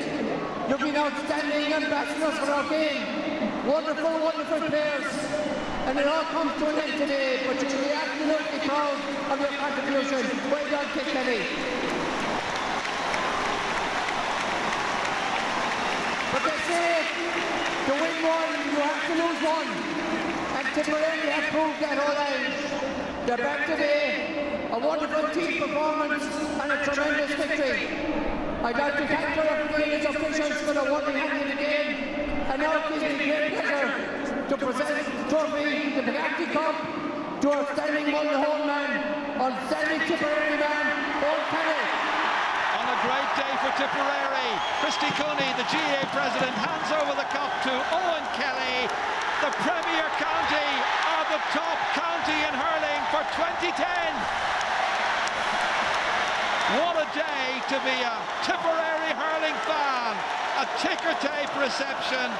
You've been outstanding ambassadors for our game. Wonderful players. And it all comes to an end today, but you should be absolutely proud of your contribution. Well done, Kilkenny. But they say, to win one, you have to lose one. And Tipperary have proved that all out. They're back today. A wonderful team performance and a tremendous victory. I'd like to thank the referees and officials for the working hand in the game, and now it gives me great pleasure to present the trophy, the McCarthy Cup, to our standing one-hole man, outstanding Tipperary man, Owen Kelly. On a great day for Tipperary, Christy Cooney, the GA president, hands over the cup to Owen Kelly. The Premier County are the top county in hurling for 2010. What a day to be a Tipperary hurling fan. A ticker tape reception.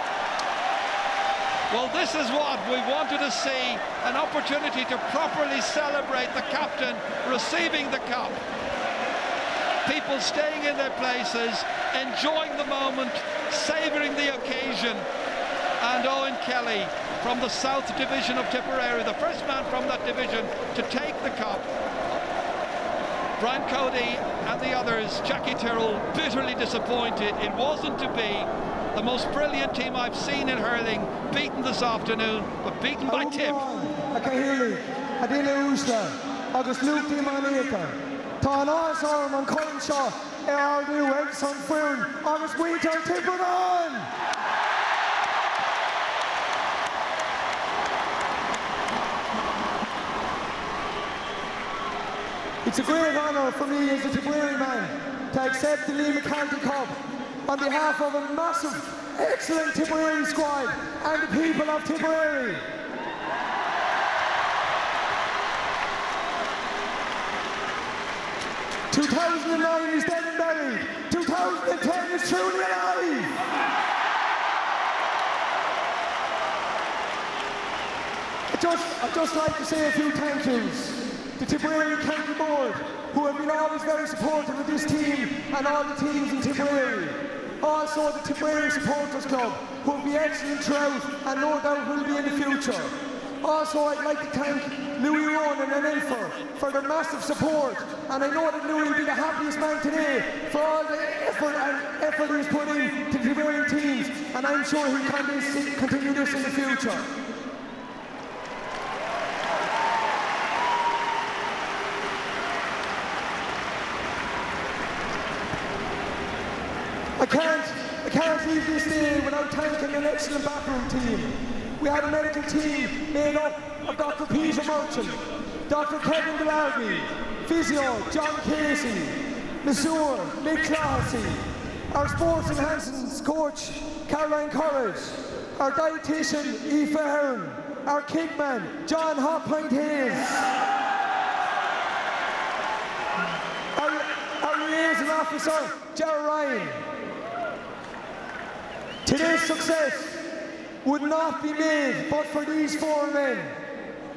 Well, this is what we wanted to see, an opportunity to properly celebrate the captain receiving the cup. People staying in their places, enjoying the moment, savouring the occasion. And Owen Kelly from the South Division of Tipperary, the first man from that division to take the cup. Brian Cody and the others, Jackie Tyrrell, bitterly disappointed. It wasn't to be. The most brilliant team I've seen in hurling, beaten this afternoon, but beaten by Tip. I can hear you. I didn't lose that. I just looked him on it. Tá nás arm an Colin Shaw, ardú egg son fuin, agus winter Tipper on! It's a great honour for me as a Tipperary man to accept the Lee McCarthy Cup on behalf of a massive, excellent Tipperary squad and the people of Tipperary. "2009 is dead and buried. 2010 is truly alive." I'd just like to say a few thank yous. The Tipperary County Board, who have been always very supportive of this team and all the teams in Tipperary. Also the Tipperary Supporters Club, who will be excellent throughout and no doubt will be in the future. Also, I'd like to thank Louis Ronan and Elfer for their massive support, and I know that Louis will be the happiest man today for all the effort he's put in to the Tipperary teams, and I'm sure he can continue this in the future. I can't leave this day without thanking an excellent backroom team. We had a medical team made up of Dr. Peter Merchant, Dr. Kevin Delargy, physio John Casey, masseur Mick Classy, our sports enhancements coach Caroline Courage, our dietitian Aoife Hearn, our kickman John Hotpoint Hayes, our liaison officer Gerard Ryan. Today's success would not be made but for these four men.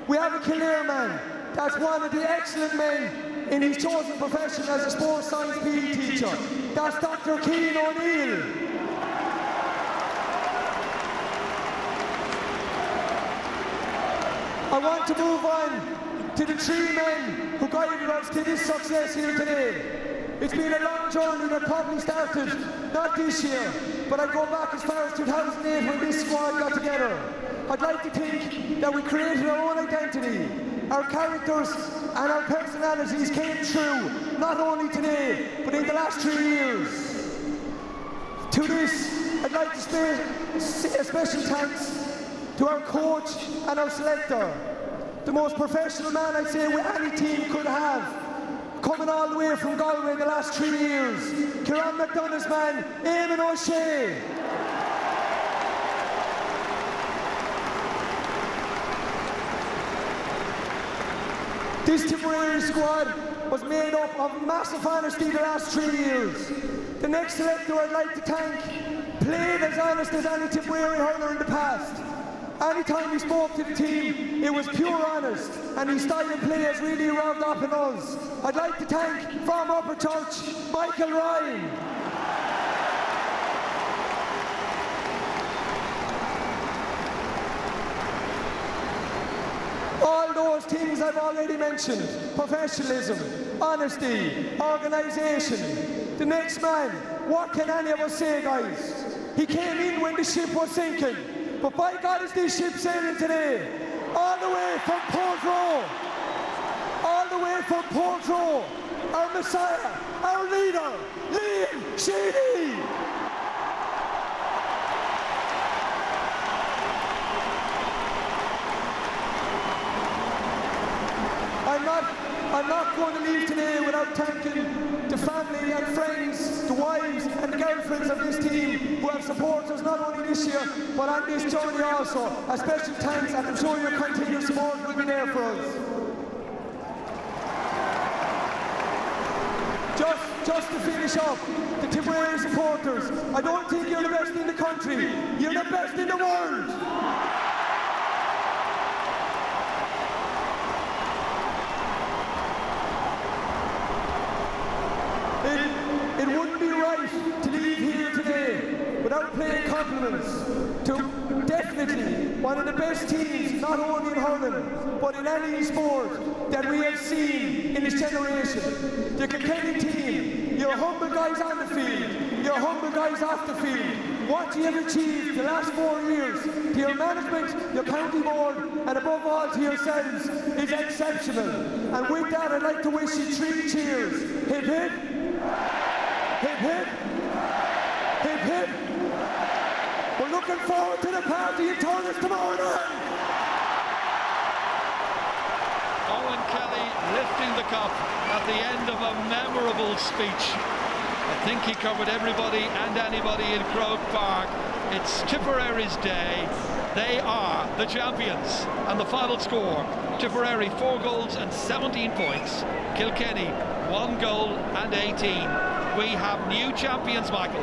We have a Kildare man that's one of the excellent men in his chosen profession as a sports science PE teacher. That's Dr. Cian O'Neill. I want to move on to the three men who guided us to this success here today. It's been a long journey that probably started not this year, but I go back as far as 2008 when this squad got together. I'd like to think that we created our own identity. Our characters and our personalities came true, not only today, but in the last 3 years. To this, I'd like to say a special thanks to our coach and our selector, the most professional man I'd say any team could have, coming all the way from Galway the last 3 years, Kieran McDonough's man, Eamon O'Shea. This Tipperary squad was made up of massive honesty the last 3 years. The next selector I'd like to thank played as honest as any Tipperary hurler in the past. Anytime we spoke to the team, it was pure honest, and his style of play has really rubbed up on us. I'd like to thank from Upper Church, Michael Ryan. All those things I've already mentioned: professionalism, honesty, organisation. The next man, what can any of us say, guys? He came in when the ship was sinking, but by God is this ship sailing today, all the way from Portroe, our Messiah, our leader, Liam Sheedy. I'm not going to leave today without thanking the family and friends, the wives and the girlfriends of this team who have supported us not only this year but on this journey also. A special thanks, and I'm sure your continued support will be there for us. Just to finish up, the Tipperary supporters, I don't think you're the best in the country, you're the best in the world. It wouldn't be right to leave here today without paying compliments to definitely one of the best teams, not only in hurling, but in any sport that we have seen in this generation. The Kilkenny team, your humble guys on the field, your humble guys off the field. What you have achieved the last 4 years to your management, your county board, and above all to yourselves is exceptional. And with that, I'd like to wish you 3 cheers. Hip hip, hip hip, hip hip. We're looking forward to the party in Turners tomorrow night. Owen Kelly lifting the cup at the end of a memorable speech. I think he covered everybody and anybody in Croke Park. It's Tipperary's day. They are the champions. And the final score, Tipperary 4 goals and 17 points. Kilkenny 1 goal and 18. We have new champions, Michael.